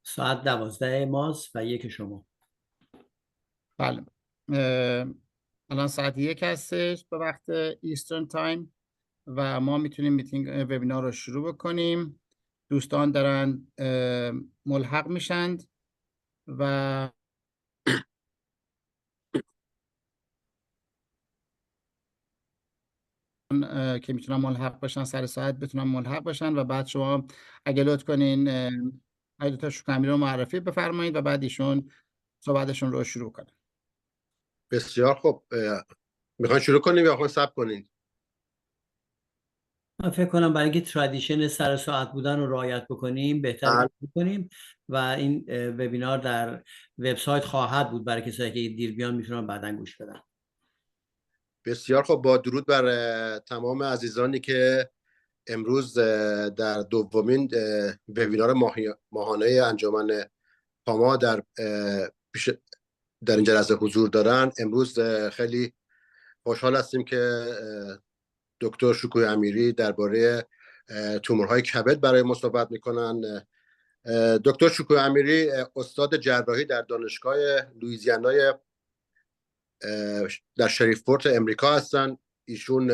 ساعت 12 ماست و 1 شما. بله. الان ساعت 1 هستش به وقت ایسترن تایم و ما میتونیم میتینگ وبینار رو شروع بکنیم. دوستان دارن ملحق میشند و که میتونن ملحق باشن سر ساعت بتونن ملحق باشن و بعد شما اگه لطف کنین دکتر شکوه‌امیری رو معرفی بفرمایید و بعد ایشون صحبتشون رو شروع کنن. بسیار خوب. میخوان شروع کنیم یا میخوان صبر کنیم؟ من فکر کنم برای اینکه ترادیشن سر ساعت بودن رو رعایت بکنیم بهتره که بکنیم و این وبینار در وبسایت خواهد بود برای کسایی که دیر بیان میتونن بعداً گوش بدن. بسیار خوب. با درود بر تمام عزیزانی که امروز در دومین وبینار ماهانه انجمن پاما در این جلسه حضور دارن. امروز خیلی خوشحال هستیم که دکتر شکوه امیری درباره تومورهای کبد برای ما صحبت میکنن. دکتر شکوه امیری استاد جراحی در دانشگاه لوئیزیانای در شریفپورت امریکا هستن. ایشون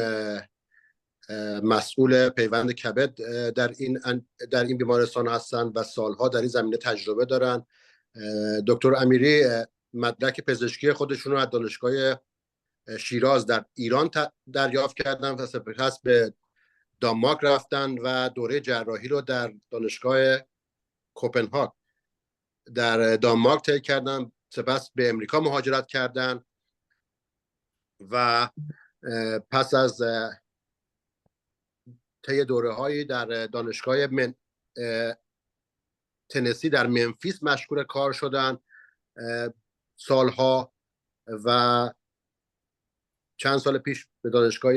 مسئول پیوند کبد در این بیمارستان هستن و سالها در این زمینه تجربه دارن. دکتر امیری مدرک پزشکی خودشون رو از دانشگاه شیراز در ایران دریافت کردن و سپس به دانمارک رفتن و دوره جراحی رو در دانشگاه کوپنهاگ در دانمارک طی کردن، سپس به امریکا مهاجرت کردن و پس از طی دوره‌هایی در دانشگاه تنسی در منفیس مشغول کار شدن سالها و چند سال پیش به دانشگاه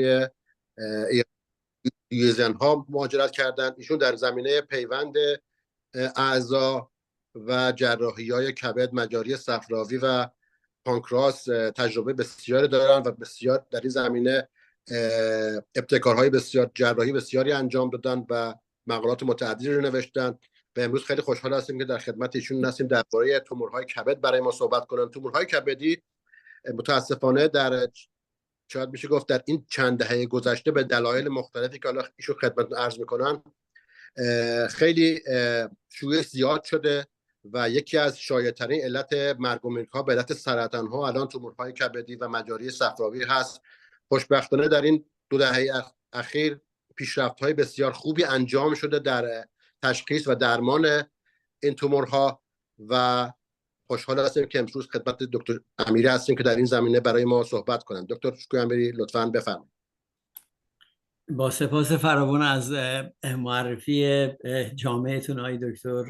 لوئیزیانا مهاجرت کردن. ایشون در زمینه پیوند اعضا و جراحی‌های کبد، مجاری صفراوی و پانکراس تجربه بسیاری دارن و بسیار در این زمینه ابتکارهای بسیار جراحی بسیاری انجام دادن و مقالات متعددی رو نوشتن و امروز خیلی خوشحال هستیم که در خدمت ایشون هستیم درباره تومورهای کبد برای ما صحبت کنن. تومورهای کبدی متاسفانه در شاید میشه گفت در این چند دهه گذشته به دلایل مختلفی که الان ایشون خدمتتون عرض میکنن خیلی شیوع زیاد شده و یکی از شایع‌ترین علت مرگ و میرگ‌ها به علت سرطان ها الان تومورهای کبدی و مجاری صفراوی هست. خوشبختانه در این 2 دهه اخیر پیشرفت‌های بسیار خوبی انجام شده در تشخیص و درمان این تومورها و خوشحال هستیم که امروز خدمت دکتر امیری هستیم که در این زمینه برای ما صحبت کنند. دکتر شکوه امیری لطفاً بفرمایید. با سپاس فراوان از معرفی جامعتون آقای دکتر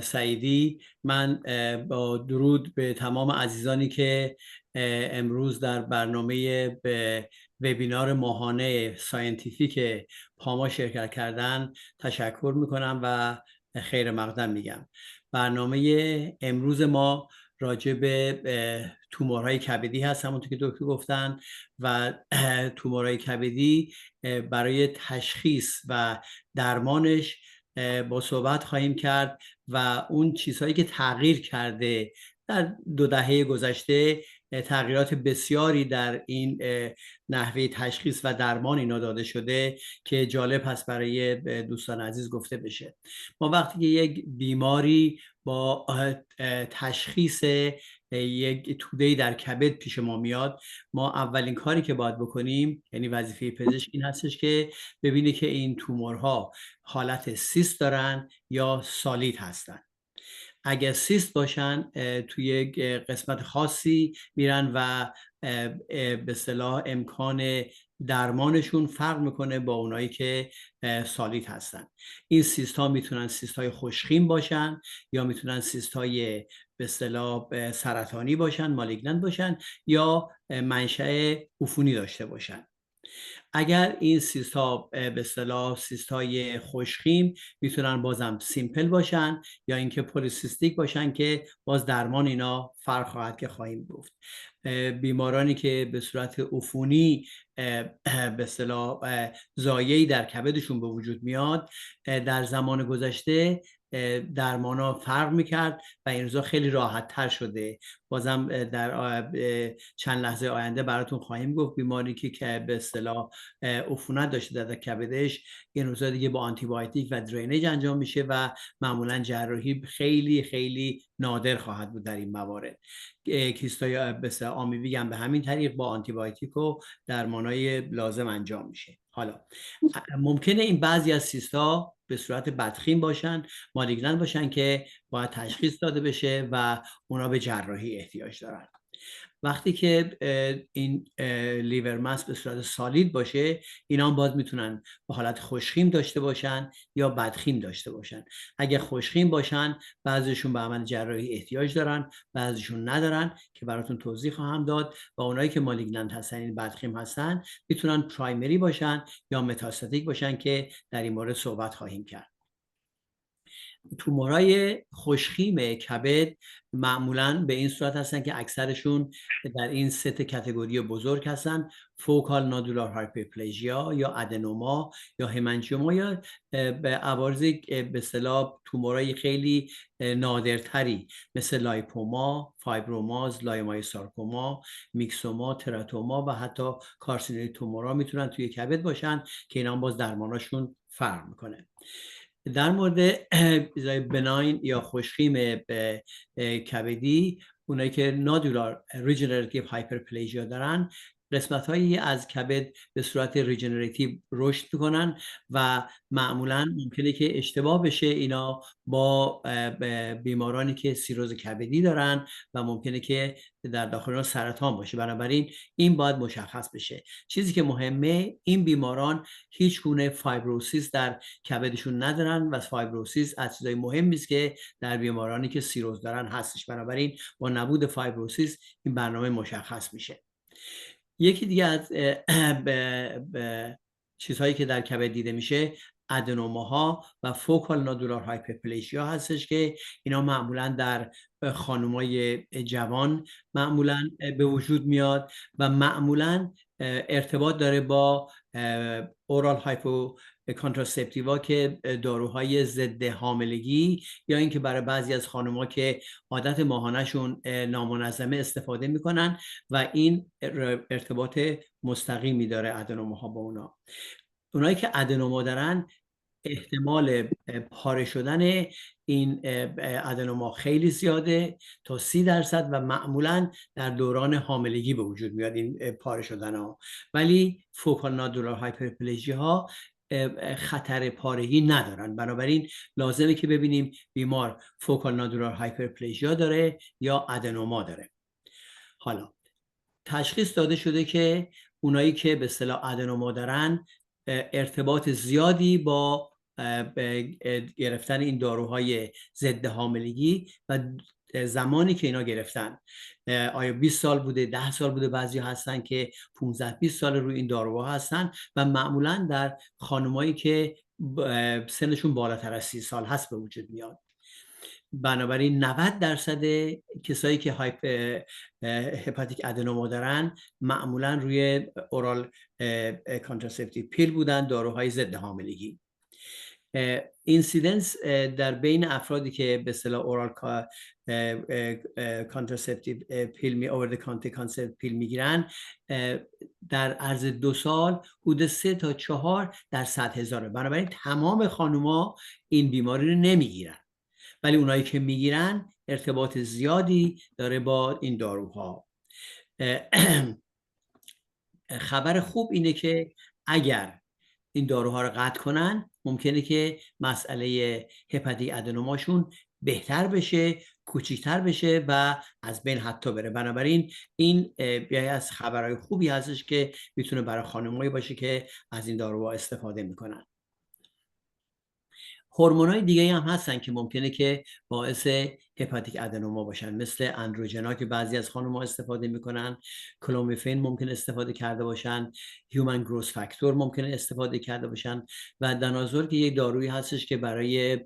سعیدی. من با درود به تمام عزیزانی که امروز در برنامه وبینار ماهانه ساینتیفیک پاما شرکت کردن تشکر میکنم و خیر مقدم میگم. برنامه امروز ما راجع به تومورهای کبدی هست، همونطور که دکتر گفتن، و تومورهای کبدی برای تشخیص و درمانش با صحبت خواهیم کرد و اون چیزهایی که تغییر کرده در 2 دهه گذشته. تغییرات بسیاری در این نحوه تشخیص و درمان اینا داده شده که جالب هست برای دوستان عزیز گفته بشه. ما وقتی که یک بیماری با تشخیص یک توده‌ای در کبد پیش ما میاد، ما اولین کاری که باید بکنیم، یعنی وظیفه پزشک، این هستش که ببینه که این تومورها حالت سیست دارن یا سالید هستن. اگر سیست باشن توی یک قسمت خاصی میرن و به اصطلاح امکان درمانشون فرق میکنه با اونایی که سالید هستن. این سیست ها میتونن سیست های خوشخیم باشن یا میتونن سیست های به اصطلاح سرطانی باشن، مالیگننت باشن، یا منشأ عفونی داشته باشن. اگر این سیست ها به اصطلاح سیست های خوشخیم میتونن بازم سیمپل باشن یا اینکه پلیسیستیک باشن که باز درمان اینا فرق خواهد که خواهیم گفت. بیمارانی که به صورت عفونی به اصطلاح زایعی در کبدشون به وجود میاد، در زمان گذشته درمانا فرق میکرد و این روزا خیلی راحت تر شده. بازم در چند لحظه آینده براتون خواهیم گفت بیماری که به اصطلاح عفونت داشته در کبدش، این روزا دیگه با آنتی بایوتیک و درینیج انجام میشه و معمولا جراحی خیلی خیلی نادر خواهد بود در این موارد. کیستای مثل آمیبی هم به همین طریق با آنتی بایوتیک و درمانای لازم انجام میشه. حالا ممکنه این بعضی از سیستا به صورت بدخیم باشن، مالیگننت باشن که باید تشخیص داده بشه و اونا به جراحی احتیاج دارن. وقتی که این لیور ماس به صورت سالید باشه، اینا هم باز میتونن به حالت خوشخیم داشته باشن یا بدخیم داشته باشن. اگه خوشخیم باشن، بعضیشون به عمل جراحی احتیاج دارن، بعضیشون ندارن که براتون توضیح خواهم داد. و اونایی که مالیگننت هستن، این بدخیم هستن، میتونن پرایمری باشن یا متاستاتیک باشن که در این مورد صحبت خواهیم کرد. تومورای خوشخیم کبد معمولاً به این صورت هستن که اکثرشون در این سه کاتگوری بزرگ هستن: فوکال نودولار هایپرپلژیا یا ادنوما یا همانجیوما، یا به عوارض به اصطلاح تومورای خیلی نادرتری مثل لایپوما، فایبروماز، لایمایوسارکوما، میکسوما، تراتوما و حتی کارسینوی تومورا میتونن توی کبد باشن که اینا باز درماناشون فرق میکنه. در مورد بناین یا خوشخیم کبدی، اونایی که نودولار ریجنراتیو هایپرپلژیا دارن، قسمت هایی از کبد به صورت ریجنراتیو رشد میکنن و معمولا ممکنه که اشتباه بشه اینا با بیمارانی که سیروز کبدی دارن و ممکنه که در داخل اونها سرطان باشه. بنابراین این باید مشخص بشه. چیزی که مهمه، این بیماران هیچ گونه فایبروسیس در کبدشون ندارن و فایبروسیس از چیزای مهمی است که در بیمارانی که سیروز دارن هستش. بنابراین با نبود فایبروسیس این برنامه مشخص میشه. یکی دیگه از چیزهایی که در کبد دیده میشه ادنوماها و فوکال نودولار هایپرپلژیا هستش که اینا معمولا در خانمای جوان معمولا به وجود میاد و معمولا ارتباط داره با اورال هایپو کانتراسپتیوا که داروهای ضد حاملگی، یا اینکه برای بعضی از خانم‌ها که عادت ماهانه‌شون نامنظمه استفاده میکنن و این ارتباط مستقیمی داره ادنوماها با اونا. اونایی که ادنوما دارن، احتمال پاره شدن این ادنوما خیلی زیاده تا 30% و معمولا در دوران حاملگی به وجود میاد این پاره شدن ها. ولی فوکال نودولار هایپرپلژیا ها خطر پارگی ندارن. بنابراین لازمه که ببینیم بیمار فوکال نودولار هایپرپلژیا داره یا ادنوما داره. حالا تشخیص داده شده که اونایی که به اصطلاح ادنوما دارن ارتباط زیادی با گرفتن این داروهای ضد حاملگی و زمانی که اینا گرفتن، آیا 20 سال بوده، 10 سال بوده، بعضی هستن که 15-20 سال روی این داروها هستن و معمولا در خانمایی که سنشون بالاتر از 30 سال هست به وجود میاد. بنابراین 90% کسایی که هپاتیک ادنوما دارن معمولا روی اورال کانتراسپتیو پیل بودن، داروهای ضد حاملگی. اینسیدنس در بین افرادی که به اصطلاح اورال کانتراسپتیو پیل اوور د کانتر کانسپت پیل میگیرن، در عرض 2 سال حدود 3 تا 4 در 100,000. بنابراین تمام خانوما این بیماری رو نمیگیرن، ولی اونایی که میگیرن ارتباط زیادی داره با این داروها. خبر خوب اینه که اگر این داروها رو قطع کنن ممکنه که مسئله هپاتیک ادنوماشون بهتر بشه، کوچیک‌تر بشه و از بین حتی بره. بنابراین این یکی از خبرهای خوبی هستش که میتونه برای خانم‌هایی باشه که از این داروها استفاده میکنن. هورمون‌های دیگه هم هستن که ممکنه که باعث هپاتیک ادنوما باشن، مثل اندروژنا که بعضی از خانم‌ها استفاده میکنن، کلومیفین ممکن استفاده کرده باشن، هیومن گروث فاکتور ممکنه استفاده کرده باشن و دنازور که یک دارویی هستش که برای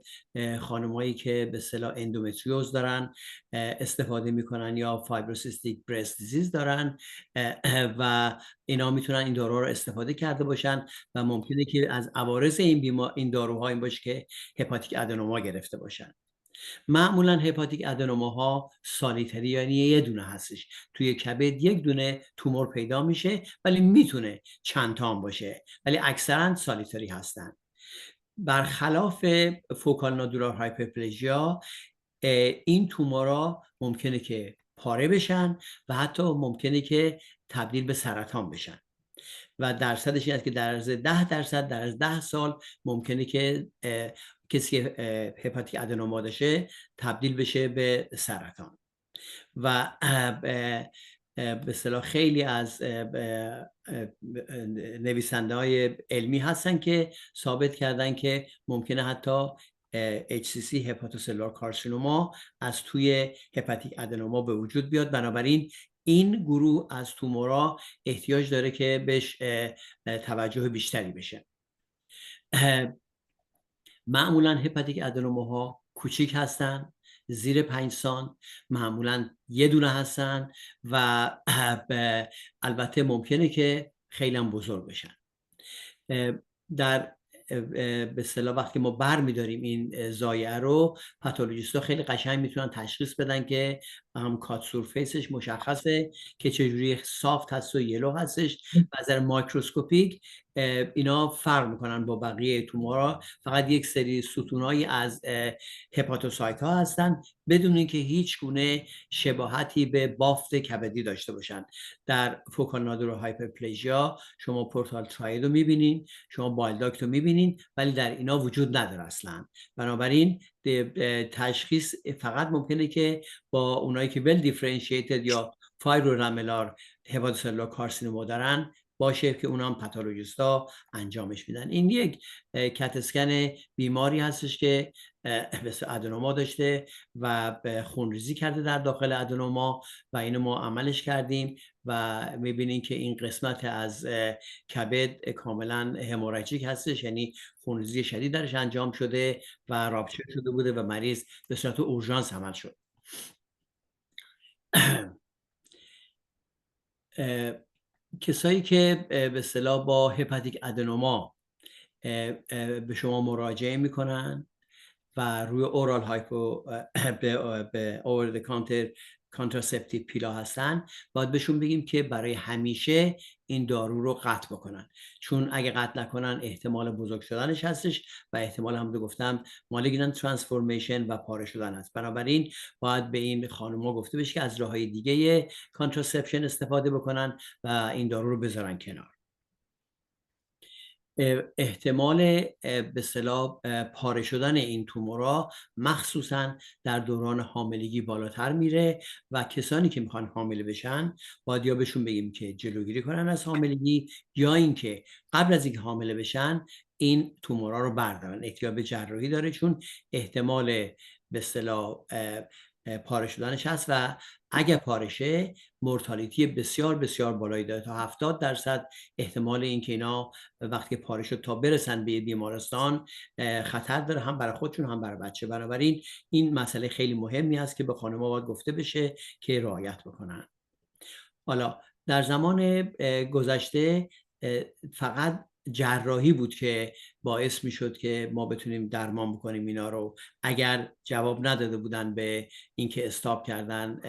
خانم‌هایی که به اصطلاح اندومتریوز دارن استفاده میکنن یا فایبروسیستیک برست دیزیز دارن و اینا میتونن این دارو رو استفاده کرده باشن و ممکنه که از عوارض این داروها این باشه که هپاتیک ادنوما گرفته باشن. معمولا هپاتیک ادنوماها سالیتری، یعنی یه دونه هستش توی کبد، یک دونه تومور پیدا میشه، ولی میتونه چند تا هم باشه، ولی اکثرا سالیتری هستن. برخلاف فوکال نودولار هایپرپلژیا این تومورها ممکنه که پاره بشن و حتی ممکنه که تبدیل به سرطان بشن و درصدش این است که در از 10% در از 10 سال ممکنه که کسی هپاتیک ادنوما داشته تبدیل بشه به سرطان. و به اصطلاح خیلی از نویسنده‌های علمی هستن که ثابت کردن که ممکنه حتی HCC هپاتوسلولار کارسینوما از توی هپاتیک ادنوما به وجود بیاد. بنابراین این گروه از تومورا احتیاج داره که بهش توجه بیشتری بشه. معمولا هپاتیک ادنوماها کوچیک هستن، زیر 5 سانت، معمولا یه دونه هستن و البته ممکنه که خیلی هم بزرگ بشن. در به اصطلاح وقتی ما برمی‌داریم این ضایعه رو، پاتولوژیست‌ها خیلی قشنگ میتونن تشخیص بدن که هم کات سورفیسش مشخصه که چجوری سافت هست و یلو هستش و از نظر مایکروسکوپیک اینا فرق میکنن با بقیه تومورها. فقط یک سری ستونایی از هپاتوسایت ها هستن بدون اینکه هیچ گونه شباهتی به بافت کبدی داشته باشن. در فوکال نودولار هایپرپلژیا شما پورتال تراید رو میبینین، شما بایل داکت رو میبینین، ولی در اینا وجود نداره اصلا. بنابراین تشخیص فقط ممکنه که با اونایی که ویل دیفرنشیتد یا فایبرولاملار هپاتوسلولار کارسینوما دارن باشه که اونا هم پاتولوژیست‌ها انجامش میدن. این یک کت اسکن بیماری هستش که مثل ادنوما داشته و خونریزی کرده در داخل ادنوما و اینو ما عملش کردیم و میبینین که این قسمت از کبد کاملا هموراژیک هستش، یعنی خونریزی شدید درش انجام شده و رابچر شده بوده و مریض به صورت اورژانس عمل شد. کسایی که به اصطلاح با هپاتیک ادنوما به شما مراجعه میکنن و روی اورال هایپو به اوور د کانتر کانتراسپتیو پیلا هستن، باید بهشون بگیم که برای همیشه این دارو رو قطع بکنن، چون اگه قطع نکنن احتمال بزرگ شدنش هستش و احتمال هم گفتم مالگنانت ترانسفورمیشن و پاره شدن هست. بنابراین باید به این خانم‌ها گفته بشه که از راه‌های دیگه کانتراسپشن استفاده بکنن و این دارو رو بذارن کنار. احتمال به اصطلاح پاره شدن این تومورا مخصوصا در دوران حاملگی بالاتر میره و کسانی که میخوان حامله بشن باید یا بهشون بگیم که جلوگیری کنن از حاملگی یا اینکه قبل از اینکه حامله بشن این تومورا رو بردارن. احتیاج به جراحی داره چون احتمال به اصطلاح پاره شدنش هست و اگه پارشه مورتالیتی بسیار بسیار بالایی داره، تا 70% احتمال اینکه اینا وقتی پاره شد تا برسن به بیمارستان خطر داره، هم برای خودشون هم برای بچه. بنابراین این مسئله خیلی مهمی هست که به خانم‌ها باید گفته بشه که رعایت بکنن. حالا در زمان گذشته فقط جراحی بود که باعث می شد که ما بتونیم درمان بکنیم اینا رو، اگر جواب نداده بودن به اینکه استاپ کردن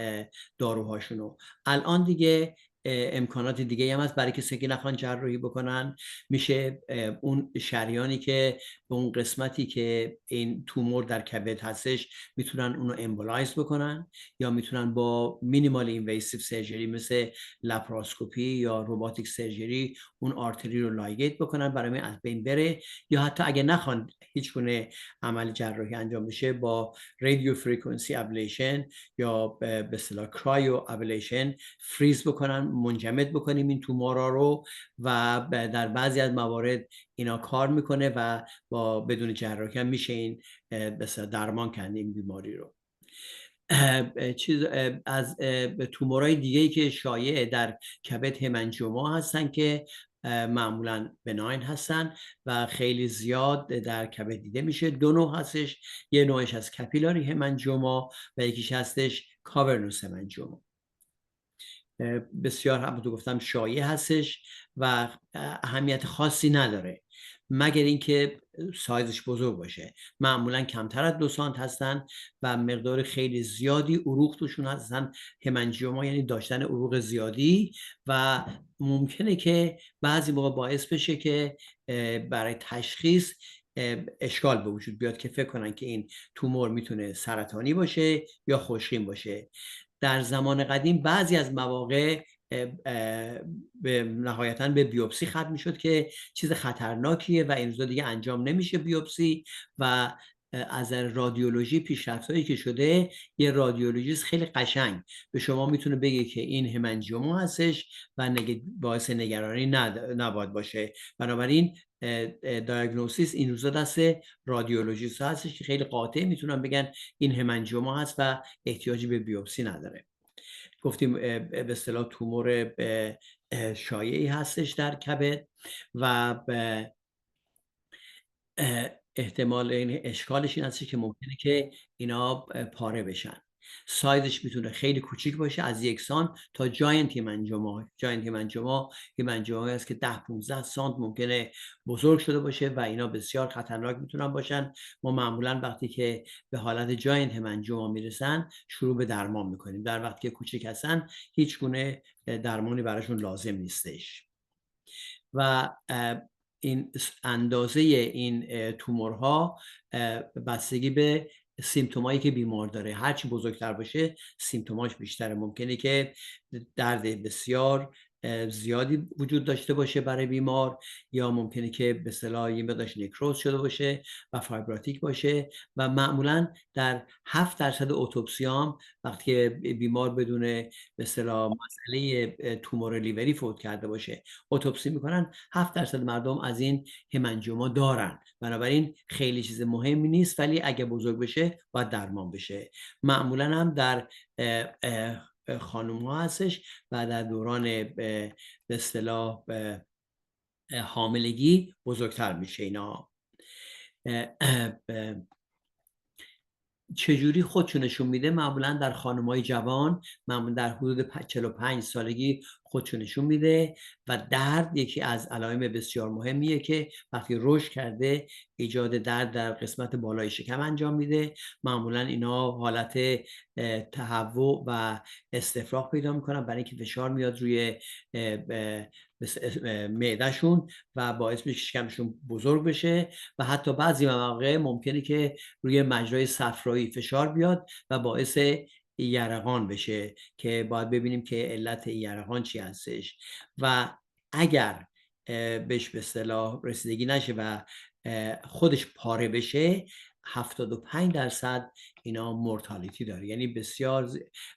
داروهاشونو. الان دیگه امکانات دیگه هم هست برای کسی که نخوان جراحی بکنن. میشه اون شریانی که به اون قسمتی که این تومور در کبد هستش میتونن اونو امبولایز بکنن، یا میتونن با مینیمال اینویسیو سرجری مثل لپاراسکوپی یا روباتیک سرجری اون آرتری رو لایگیت بکنن برای از بین بره، یا حتی اگه نخوان هیچ گونه عمل جراحی انجام بشه با رادیو فرکانسی ابلیشن یا به اصطلاح کرایو ابلیشن فریز بکنن، منجمد بکنیم این تومورا رو، و در بعضی از موارد اینا کار میکنه و با بدون جراحی هم میشه این به اصطلاح درمان کرد این بیماری رو. چیز از تومورای دیگه‌ای که شایع در کبد همنجوما هستن که معمولا بناین هستن و خیلی زیاد در کبد دیده میشه. دو نوع هستش، یه نوعش از کپیلاری همنجوما و یکیش هستش کاورنوس همنجوما. بسیار همونطور گفتم شایع هستش و اهمیت خاصی نداره مگر اینکه سایزش بزرگ باشه. معمولا کمتر از 2 سانت هستن و مقدار خیلی زیادی عروق توشون هستن. همنجیوما یعنی داشتن عروق زیادی و ممکنه که بعضی موقع باعث بشه که برای تشخیص اشکال به وجود بیاد که فکر کنن که این تومور میتونه سرطانی باشه یا خوشخیم باشه. در زمان قدیم بعضی از مواقع نهایتاً به بیوپسی ختم میشد که چیز خطرناکیه و این روزا دیگه انجام نمیشه بیوپسی. و از رادیولوژی پیشرفت‌هایی که شده، یه رادیولوژیست خیلی قشنگ به شما میتونه بگه که این همنجیوما هستش و باعث نگرانی نباید باشه. بنابراین دیاگنوستیس این روزا دست رادیولوژیست هستش که خیلی قاطع میتونن بگن این همنجیوما هست و احتیاجی به بیوپسی نداره. گفتیم به اصطلاح تومور شایعی هستش در کبد و احتمال این اشکالش این هستش که ممکنه که اینا پاره بشن. سایزش میتونه خیلی کوچیک باشه، از 1 سانت تا جاینت همنجوما. جاینت همنجوما همنجومایی است که 10-15 سانت ممکنه بزرگ شده باشه و اینا بسیار خطرناک میتونن باشن. ما معمولا وقتی که به حالت جاینت همنجوما میرسن شروع به درمان میکنیم. در وقتی که کوچیک هستن هیچ گونه درمانی براشون لازم نیستش. و این اندازه این تومورها بستگی به سیمتومایی که بیمار داره. هرچی بزرگتر باشه سیمتوماش بیشتره. ممکنه که درد بسیار زیادی وجود داشته باشه برای بیمار، یا ممکنه که به اصطلاح یه مقدارش نکروز شده باشه و فایبراتیک باشه. و معمولا در 7% اتوپسیام وقتی که بیمار بدون به اصطلاح مسئله تومور لیوری فوت کرده باشه اتوپسی میکنن، 7% مردم از این همنجیوما دارن. بنابراین خیلی چیز مهمی نیست، ولی اگه بزرگ بشه باید درمان بشه. معمولا هم در خانم ها هستش و در دوران به اصطلاح حاملگی بزرگتر میشه اینا. چجوری خودشو نشون میده؟ معمولا در خانم‌های جوان، معمولا در حدود 45 سالگی خودشو نشون میده و درد یکی از علائم بسیار مهمیه که وقتی رشد کرده ایجاد درد در قسمت بالای شکم انجام میده. معمولا اینا حالت تهوع و استفراغ پیدا میکنن برای اینکه فشار میاد روی معدهشون و باعث میشه شکمشون بزرگ بشه و حتی بعضی مواقع ممکنه که روی مجرای صفرایی فشار بیاد و باعث یرقان بشه که باید ببینیم که علت یرقان چی هستش. و اگر بهش به اصطلاح رسیدگی نشه و خودش پاره بشه، 75% اینا مورتالیتی داره، یعنی بسیار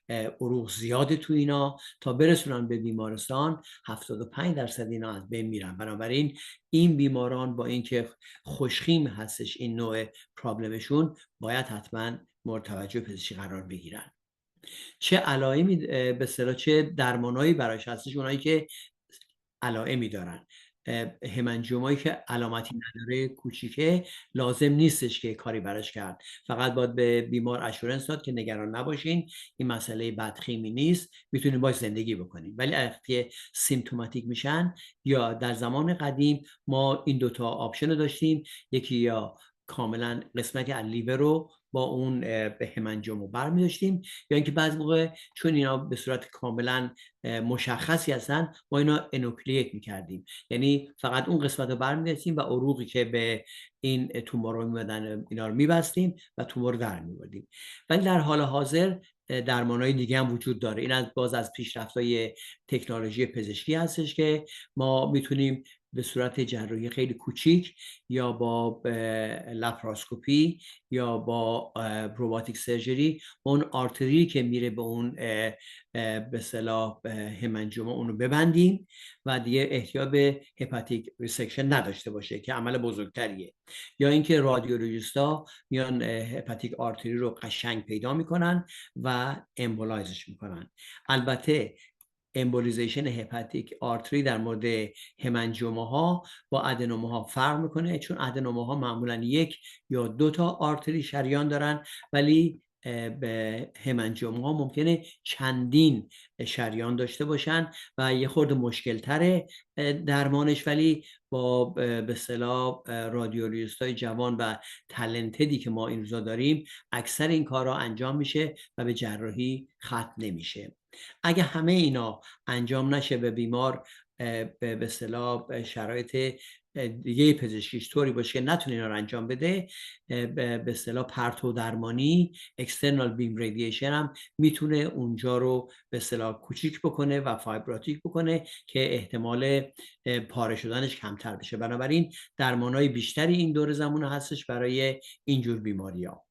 عروق زیاده تو اینا تا برسونن به بیمارستان. 75% اینا از بین میرن. بنابراین این بیماران با اینکه خوشخیم هستش این نوع پرابلمشون باید حتما مورد توجه پزشکی قرار بگیرن. چه علائمی به اصطلاح چه درمانایی براش هستش؟ اونایی که علائمی دارن. همنجیومایی که علامتی نداره، کوچیکه، لازم نیستش که کاری براش کرد. فقط باید به بیمار اشورنس داد که نگران نباشین، این مسئله بدخیمی نیست، میتونیم باش زندگی بکنیم. ولی وقتی سیمتوماتیک میشن، یا در زمان قدیم ما این دوتا آپشن رو داشتیم، یکی یا کاملا قسمتی از لیور رو با اون به همنجمو برمی داشتیم، یا اینکه بعضی موقع چون اینا به صورت کاملا مشخصی هستن ما اینا انوکلیت میکردیم، یعنی فقط اون قسمت رو برمی داشتیم و عروقی که به این تومور رو میمدن اینا رو میبستیم و تومور رو در میبردیم. ولی در حال حاضر درمانهای دیگه هم وجود داره. این از پیشرفت‌های تکنولوژی پزشکی هستش که ما میتونیم به صورت جراحی خیلی کوچیک یا با لپاراسکوپی یا با روباتیک سرجری اون آرتری که میره به اون به اصطلاح همنجوما اونو ببندیم و دیگه احتیاج به هپاتیک ریسکشن نداشته باشه که عمل بزرگتریه. یا اینکه رادیولوژیستا میان هپاتیک آرتری رو قشنگ پیدا میکنن و امبولایزش میکنن. البته امبولیزیشن هپاتیک آرتری در مورد همنجوماها با ادنوماها فرق میکنه، چون ادنوماها معمولا 1 یا 2 تا آرتری شریان دارن، ولی به همنجوماها ممکنه چندین شریان داشته باشن و یه خورده مشکل تره درمانش، ولی با به اصطلاح رادیولوژیستای جوان و تالنتدی که ما این روزا داریم اکثر این کارا انجام میشه و به جراحی ختم نمیشه. اگه همه اینا انجام نشه و بیمار به اصطلاح شرایط دیگه پزشکیش طوری باشه که نتونه اینا رو انجام بده، به اصطلاح پرتو درمانی اکسترنال بیم رادییشن هم میتونه اونجا رو به اصطلاح کوچیک بکنه و فایبراتیک بکنه که احتمال پاره شدنش کمتر بشه. بنابراین درمانهای بیشتری این دور زمان هستش برای اینجور بیماری‌ها.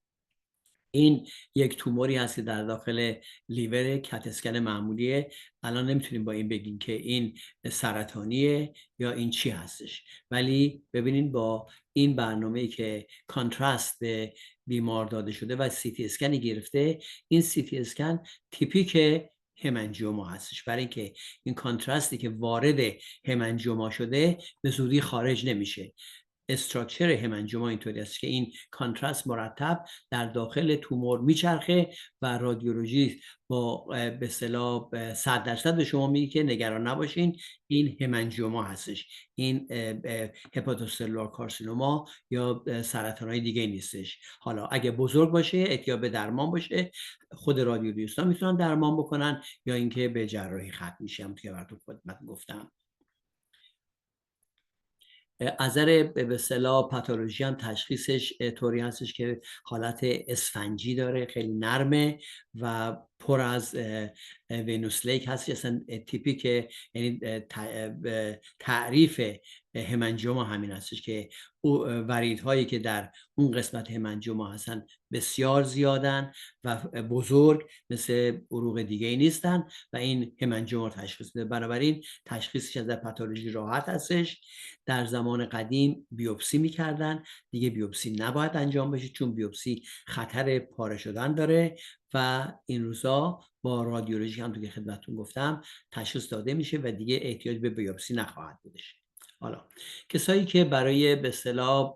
این یک توموری هست که در داخل لیور، کت اسکن معمولیه. الان نمیتونیم با این بگیم که این سرطانیه یا این چی هستش، ولی ببینید با این برنامه‌ای که کانتراست به بیمار داده شده و سیتی اسکنی گرفته، این سیتی اسکن تیپیک همنجوما هستش، برای اینکه این کانتراستی که وارد همنجوما شده به زودی خارج نمیشه. استراکچر همنجوما اینطوری است که این کانتراست مرتب در داخل تومور میچرخه و رادیولوژیست با به اصطلاح 100% به شما میگه که نگران نباشین، این همنجوما هستش، این هپاتوسلولار کارسینوما یا سرطانهای دیگه نیستش. حالا اگه بزرگ باشه احتیاج به درمان باشه، خود رادیولوژیست‌ها میتونن درمان بکنن یا اینکه به جراحی ختم میشه. همونطور که براتون خدمت گفتم. از نظر به اصطلاح پاتولوژی هم تشخیصش طوری هستش که حالت اسفنجی داره، خیلی نرمه و پر از وینوس لیک هست. اصلا تیپیک، یعنی تعریف همنجوما همین هستش که وریدهایی که در اون قسمت همنجوما هستن بسیار زیادن و بزرگ، مثل عروق دیگه ای نیستن و این همنجوما رو تشخیص میده. بنابراین تشخیصش از پاتولوژی راحت هستش. در زمان قدیم بیوپسی میکردن، دیگه بیوپسی نباید انجام بشه چون بیوپسی خطر پاره شدن داره و این روزا با رادیولوژی هم تو که خدمتتون گفتم تشخیص داده میشه و دیگه احتیاج به بیوپسی نخواهد بودش. حالا کسایی که برای به اصطلاح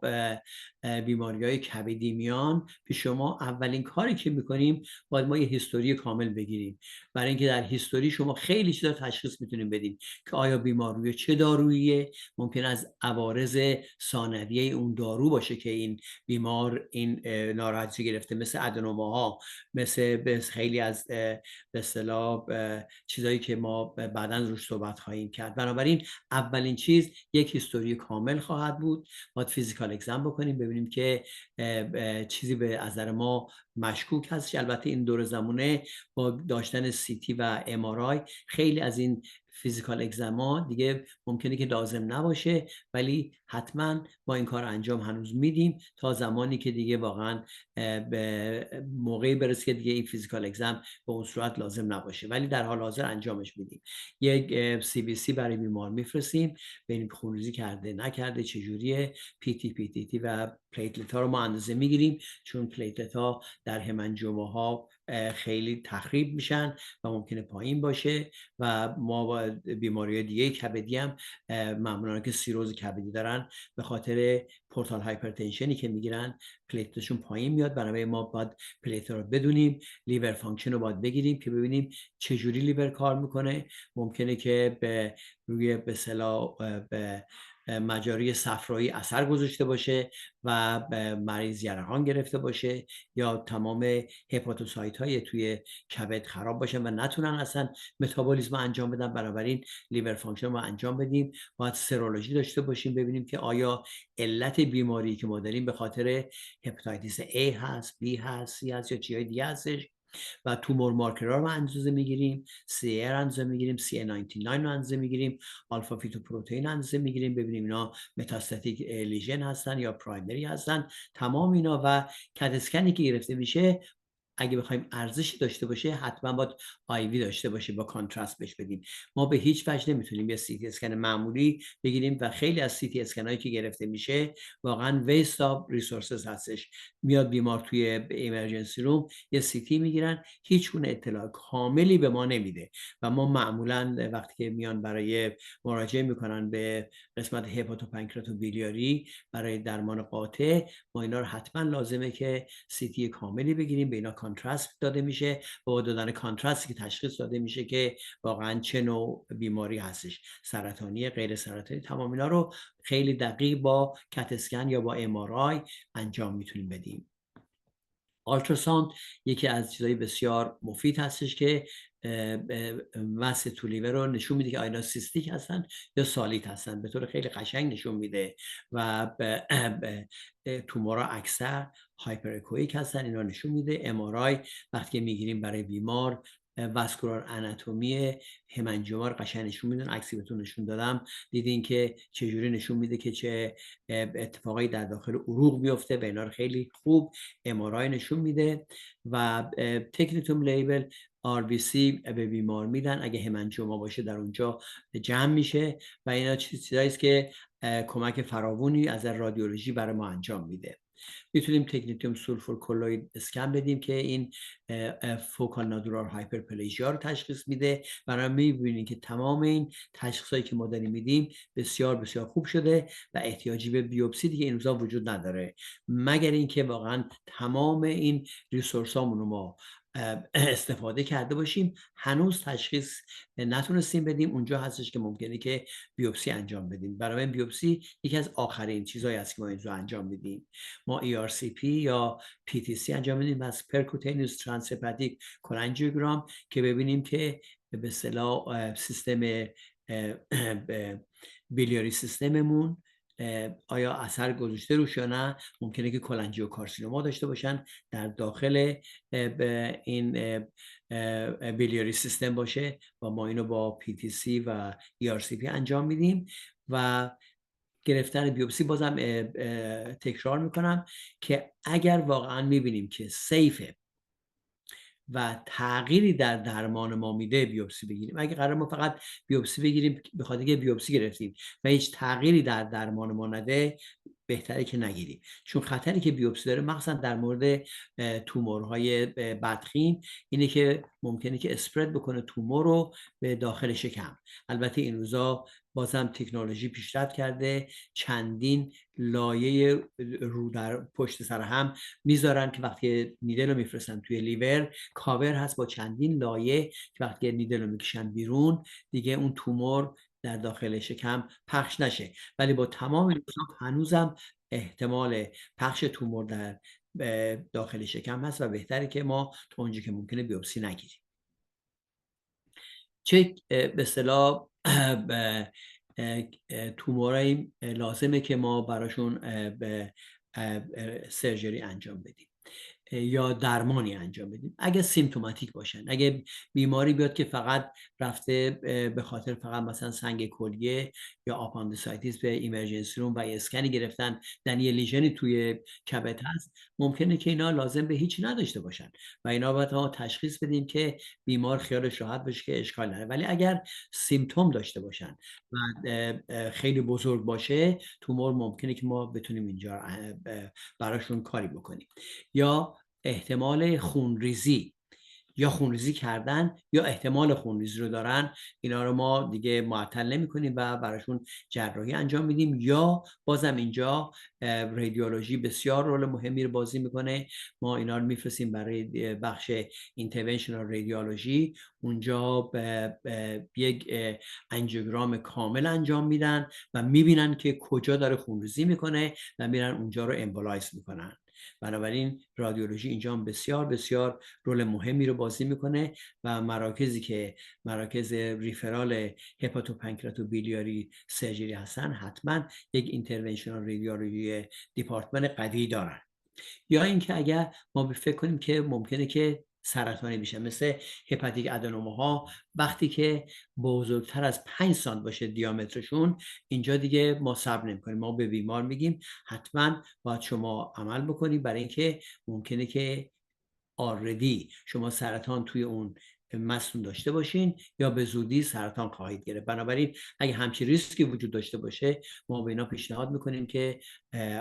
بیماری‌های کبدی میان به شما، اولین کاری که میکنیم باید ما یه هیستوری کامل بگیریم، برای اینکه در هیستوری شما خیلی چیزا تشخیص میتونیم بدیم که آیا بیمار روی چه داروییه. ممکن از عوارض ثانویه اون دارو باشه که این بیمار این ناراحتی گرفته، مثل ادنوماها، مثل خیلی از به اصطلاح چیزایی که ما بعداً روش صحبت خواهیم کرد. بنابراین اولین چیز یک هیستوری کامل خواهد بود. باید فیزیکال اگزم بکنیم ببینیم که چیزی به نظر ما مشکوک هست. البته این دور زمانه با داشتن CT و MRI خیلی از این فیزیکال اگزما دیگه ممکنه که لازم نباشه، ولی حتما ما این کار انجام هنوز میدیم تا زمانی که دیگه واقعا به موقعی برسه که دیگه این فیزیکال اگزم به اون صورت لازم نباشه، ولی در حال حاضر انجامش میدیم. یک CBC برای بیمار میفرستیم ببینیم خونریزی کرده نکرده، چجوریه، PT و پلیتلت ها رو ما اندازه میگیریم، چون پلیتلت ها در همنجوماها خیلی تخریب میشن و ممکنه پایین باشه و ما با بیماری دیگه کبدی هم معمولا که سیروز کبدی دارن به خاطر پورتال هایپرتنشنی که میگیرن پلیتشون پایین میاد. برای ما باید پلیت رو بدونیم، لیور فانکشن رو باید بگیریم که ببینیم چجوری لیور کار میکنه. ممکنه که به روی به اصطلاح به مجاری صفرایی اثر گذاشته باشه و مریض یرقان گرفته باشه یا تمام هپاتوسایت های توی کبد خراب باشه و نتونن اصلا متابولیسم انجام بدن. بنابراین لیور فانکشن رو انجام بدیم. باید سرولوژی داشته باشیم ببینیم که آیا علت بیماری که ما داریم به خاطر هپاتیتیس A هست، B هست، C هست یا چیزهای دیگه هستش. و تومور مارکرها رو اندازه میگیریم، CAR اندازه میگیریم، CA19 رو اندازه میگیریم، آلفا فیتوپروتئین اندازه میگیریم ببینیم اینا متاستاتیک لیژن هستن یا پرایمری هستن. تمام اینا و کت اسکنی که گرفته میشه اگه بخوایم ارزشی داشته باشه حتما باید آیوی داشته باشه، با کانتراست بهش بدیم. ما به هیچ وجه نمیتونیم یه سی تی اسکن معمولی بگیریم و خیلی از سی تی اسکن هایی که گرفته میشه واقعا ویست آف ریسورسز هستش. میاد بیمار توی ایمرجنسی روم یه سی تی میگیرن، هیچ گونه اطلاع کاملی به ما نمیده و ما معمولا وقتی که میان برای مراجعه میکنن به قسمت هپاتوپانکراتو بیلیاری برای درمان قاطع، ما اینا رو حتما لازمه که سی تی کاملی بگیریم. به اینا کانتراست داده میشه، با دادن کانتراستی که تشخیص داده میشه که واقعا چه نوع بیماری هستش، سرطانی، غیر سرطانی. تمام اینا رو خیلی دقیق با کت اسکن یا با MRI انجام میتونیم بدیم. آلتراساوند یکی از چیزهای بسیار مفید هستش که مس تو لیور رو نشون میده که آیا سیستیک هستن یا سالیت هستن، به طور خیلی قشنگ نشون میده و تومورا اکثر هایپر اکوئیک هستن، اینا نشون میده. MRI وقتی که میگیریم برای بیمار واسکولار آناتومی همنجوما رو قشنگ نشون میدن. عکسی بهتون نشون دادم، دیدین که چجوری نشون میده که چه اتفاقایی در داخل عروق میفته و اینا رو خیلی خوب MRI نشون میده. و تکنیتوم لیبل RBC به بیمار میدن، اگه همنجوما باشه در اونجا جمع میشه و اینا چیزایی است که کمک فراوانی از رادیولوژی برای ما انجام میده. میتونیم تکنیتوم سولفور کلوید اسکن بدیم که این فوکال نادولار هایپرپلیژیا رو تشخیص میده. برای میبینیم که تمام این تشخیصایی که ما داریم میدیم بسیار بسیار خوب شده و احتیاجی به بیوپسی دیگه این روزا وجود نداره، مگر اینکه واقعا تمام این ریسورسامون رو ما استفاده کرده باشیم. هنوز تشخیص نتونستیم بدیم، اونجا هستش که ممکنه که بیوپسی انجام بدیم. برای بیوپسی یکی از آخرین چیزهایی است که ما اینجا انجام میدیم. ما ERCP یا PTC انجام میدیم از پرکوتینیوس ترانسهپاتیک کولانژیوگرام که ببینیم که به اصطلاح سیستم بیلیاری سیستممون آیا اثر گذاشته روش یا نه. ممکنه که کولانژیوکارسینوما داشته باشن در داخل این بیلیاری سیستم باشه و ما اینو با PTC و ERCP انجام میدیم. و گرفتن بیوپسی بازم تکرار میکنم که اگر واقعا میبینیم که سیفه و تغییری در درمان ما میده بیوپسی بگیریم. اگه قرار ما فقط بیوپسی بگیریم به خاطر که بیوپسی گرفتیم و هیچ تغییری در درمان ما نده، بهتره که نگیریم، چون خطری که بیوپسی داره مخصوصا در مورد تومورهای بدخیم اینه که ممکنه که اسپرد بکنه تومور رو به داخل شکم. البته این روزا بازم تکنولوژی پیشرفت کرده، چندین لایه رو در پشت سر هم میذارن که وقتی نیدل رو میفرستن توی لیور کاور هست با چندین لایه که وقتی نیدل رو میکشن بیرون دیگه اون تومور در داخل شکم پخش نشه. ولی با تمام این هنوزم احتمال پخش تومور در داخل شکم هست و بهتره که ما تا اونجا که ممکنه بیوپسی نگیریم. چه به اصطلاح تومورایی لازمه که ما براشون سرجری انجام بدیم یا درمانی انجام بدیم اگه سیمتوماتیک باشن. اگه بیماری بیاد که فقط رفته به خاطر فقط مثلا سنگ کلیه یا آپاندیسایتیس به ایمرجنسی روم و اسکنی گرفتن دنی لیژنی توی کبد هست، ممکنه که اینا لازم به هیچی نداشته باشن و اینا باید ما تشخیص بدیم که بیمار خیالش راحت باشه که اشکال نداره. ولی اگر سیمتوم داشته باشن و خیلی بزرگ باشه تومور، ممکنه که ما بتونیم اینجا براشون کاری بکنیم. یا احتمال خونریزی یا خونریزی کردن یا احتمال خونریزی رو دارن، اینا رو ما دیگه معطل نمی‌کنیم و براشون جراحی انجام میدیم. یا بازم اینجا رادیولوژی بسیار رول مهمی رو بازی میکنه. ما اینا رو میفرستیم برای بخش اینترونشنال رادیولوژی، اونجا یک انجیوگرام کامل انجام میدن و میبینن که کجا داره خونریزی میکنه و میرن اونجا رو امبولایز میکنن. بنابراین رادیولوژی اینجا بسیار بسیار رول مهمی رو بازی میکنه و مراکزی که مراکز ریفرال هپاتوپانکراتو بیلیاری سرجری هستن حتما یک اینترونشنال رادیولوژی دیپارتمنت قوی دارن. یا اینکه اگر ما فکر کنیم که ممکنه که سرطانی بشه، مثل هپاتیک ادنوماها وقتی که بزرگتر از 5 سانت باشه دیامترشون، اینجا دیگه ما صبر نمی‌کنیم، ما به بیمار میگیم حتما باید شما عمل بکنید، برای اینکه ممکنه که آردی شما سرطان توی اون مسئول داشته باشین یا به زودی سرطان خواهید گرفت. بنابراین اگه همچین ریسکی وجود داشته باشه، ما به اینا پیشنهاد میکنیم که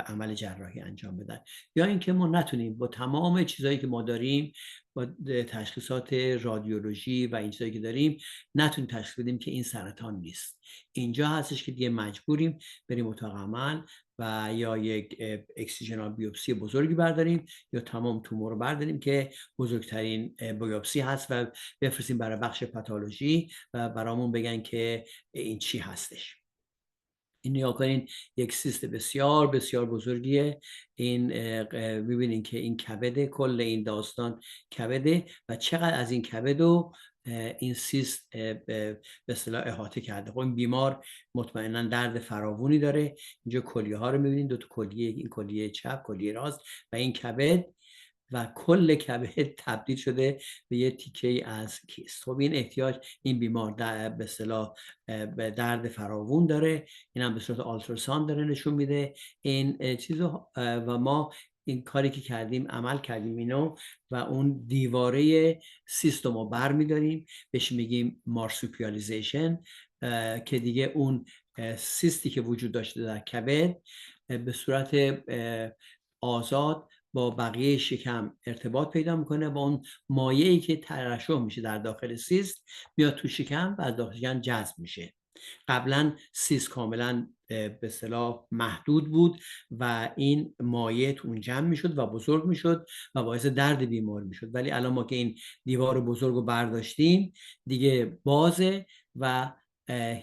عمل جراحی انجام بدن. یا اینکه ما نتونیم با تمام چیزایی که ما داریم، با تشخیصات رادیولوژی و این چیزایی که داریم، نتونیم تشخیص بدیم که این سرطان نیست. اینجا هستش که دیگه مجبوریم بریم اتاق عمل و یا یک اکسیژنال بیوپسی بزرگی برداریم یا تمام تومور رو برداریم که بزرگترین بیوپسی هست و بفرستیم برای بخش پاتولوژی و برامون بگن که این چی هستش. این نگاه کنین، یک سیست بسیار بسیار بزرگیه. این ببینین که این کبده، کل این داستان کبده و چقدر از این کبد و این سیست به اصطلاح احاطه کرده. خب این بیمار مطمئنا درد فراوانی داره. اینجا کلیه ها رو میبینین، دو تا کلیه، این کلیه چپ، کلیه راست و این کبد و کل کبد تبدیل شده به یه تیکه از کیست. خب این احتیاج، این بیمار به اصطلاح درد فراوون داره. این هم به صورت آلتراساند داره نشون میده این چیزو و ما این کاری که کردیم، عمل کردیم اینو و اون دیواره سیستم رو بر میداریم، بهش میگیم مارسوپیالیزیشن، که دیگه اون سیستی که وجود داشته در کبد به صورت آزاد با بقیه شکم ارتباط پیدا میکنه و اون مایعی که ترشح میشه در داخل سیست میاد تو شکم و از داخل شکم جذب میشه. قبلا سیست کاملا به اصطلاح محدود بود و این مایع تو اون جمع میشد و بزرگ میشد و باعث درد بیمار میشد، ولی الان ما که این دیوار بزرگ رو برداشتیم دیگه بازه و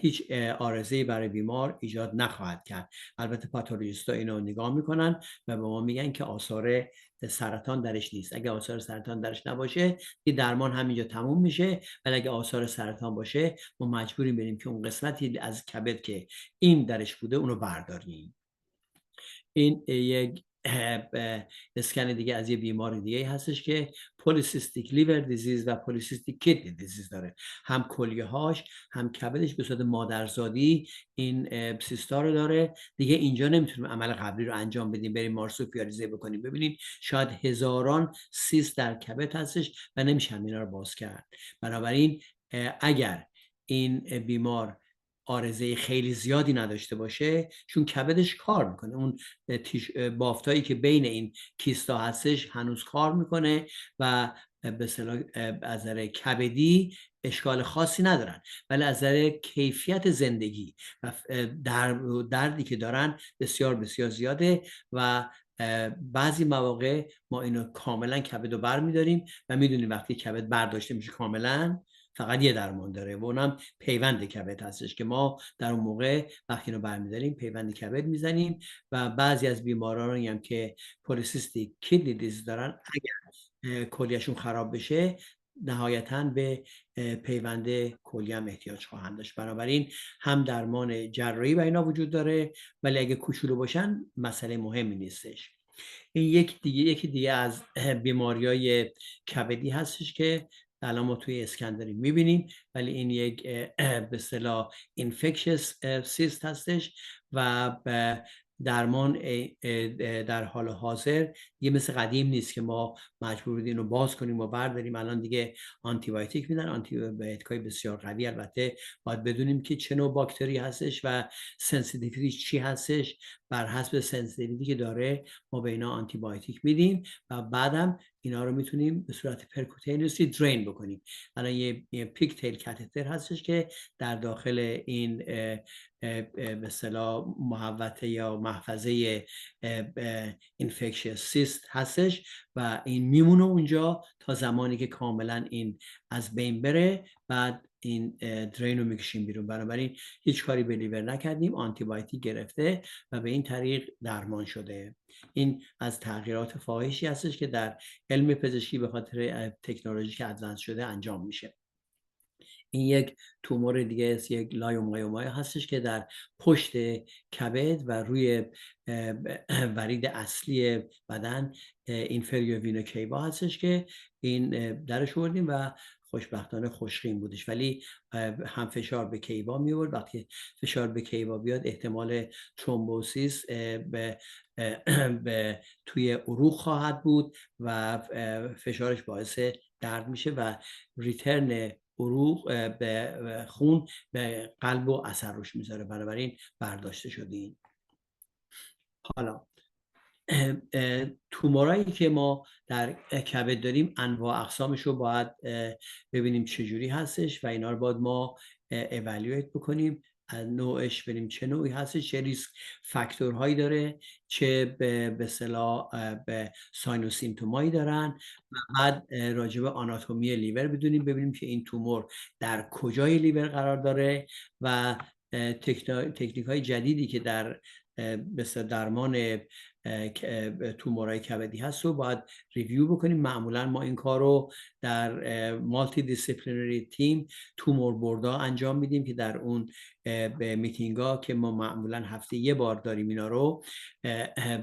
هیچ عارضه‌ای برای بیمار ایجاد نخواهد کرد. البته پاتولوژیست‌ها اینو نگاه میکنن و به ما میگن که آثار سرطان درش نیست. اگه آثار سرطان درش نباشه، این درمان همینجا تموم میشه، ولی اگه آثار سرطان باشه، ما مجبوریم بریم که اون قسمتی از کبد که این درش بوده اونو برداریم. این یک اسکن دیگه از یه بیمار دیگه هستش که پولیسیستیک لیور دیزیز و پولیسیستیک کدنی دیزیز داره. هم کلیه هاش هم کبدش به صورت مادرزادی این سیستا رو داره. دیگه اینجا نمیتونیم عمل قبلی رو انجام بدیم، بریم مارسوپیالیزه بکنیم. ببینید شاید هزاران سیست در کبد هستش و نمیشه اینا رو باز کرد. بنابراین اگر این بیمار عارضه خیلی زیادی نداشته باشه، چون کبدش کار میکنه، اون بافتایی که بین این کیستا هستش هنوز کار میکنه و به اصطلاح از نظر کبدی اشکال خاصی ندارن، ولی از نظر کیفیت زندگی و دردی که دارن بسیار بسیار زیاده و بعضی مواقع ما اینو کاملا کبد رو بر میداریم و میدونیم وقتی کبد برداشته میشه کاملا فقط یه درمان داره و اونم پیوند کبد هستش که ما در اون موقع وقتی اینو برمی‌داریم پیوند کبد میزنیم و بعضی از بیمارانی هم که پولیسیستیک کدنی دیزیز دارن، اگر کلیهشون خراب بشه نهایتاً به پیوند کلیه هم احتیاج خواهند داشت. بنابراین هم درمان جراحی برای اینا وجود داره، ولی اگه کوچولو باشن مسئله مهمی نیستش. این یکی دیگه از بیماری‌های کبدی هستش که الان ما توی اسکن داریم می‌بینیم، ولی این یک به اصطلاح اینفکشس سیست هستش و درمان در حال حاضر یه مثل قدیم نیست که ما مجبور بودیم اینو باز کنیم و برداریم. الان دیگه آنتی بایوتیک میدن، آنتی بایوتیکای بسیار قوی. البته باید بدونیم که چه نوع باکتری هستش و سنسیتیویتی چی هستش. بر حسب سنسیتیویتی که داره ما به اینا آنتی بایوتیک میدیم و بعدم اینا رو میتونیم به صورت پرکوتینوسی درین بکنیم. الان یه پیکتیل کاتتر هستش که در داخل این به اصطلاح محوطه یا محفظه اینفکشن سیست هستش و این میمونه اونجا تا زمانی که کاملا این از بین بره، بعد این درین رو میکشیم بیرون. بنابراین هیچ کاری به لیور نکردیم، آنتی بایوتیک گرفته و به این طریق درمان شده. این از تغییرات فاحشی هستش که در علم پزشکی به خاطر تکنولوژی که ادوانس شده انجام میشه. این یک تومور دیگه است، یک لایومایوما هستش که در پشت کبد و روی ورید اصلی بدن اینفریور وینا کیوا هستش که این درش آوردیم و خوشبختانه خوشخیم بودش، ولی هم فشار به کیوا می آورد. وقتی فشار به کیوا بیاد احتمال ترومبوسیس به توی عروق خواهد بود و فشارش باعث درد میشه و ریترن عروق به خون به قلب و اثر روش میذاره. بنابراین برداشته شدین. حالا تومورایی که ما در کبد داریم انواع اقسامش رو باید ببینیم چجوری هستش و اینا رو باید ما اوالیویت بکنیم، نوعش ببینیم چه نوعی هستش، چه ریسک فاکتورهایی داره، چه به اصطلاح به ساین و سیمتومایی دارن و بعد راجع به آناتومی لیور بدونیم، ببینیم که این تومور در کجای لیور قرار داره و تکنیک های جدیدی که در مثل درمان تومورای کبدی هست رو باید ریویو بکنیم. معمولا ما این کار رو در مالتی دیسیپلینری تیم تومور بوردا انجام میدیم که در اون به میتینگا که ما معمولا هفته یه بار داریم اینا رو،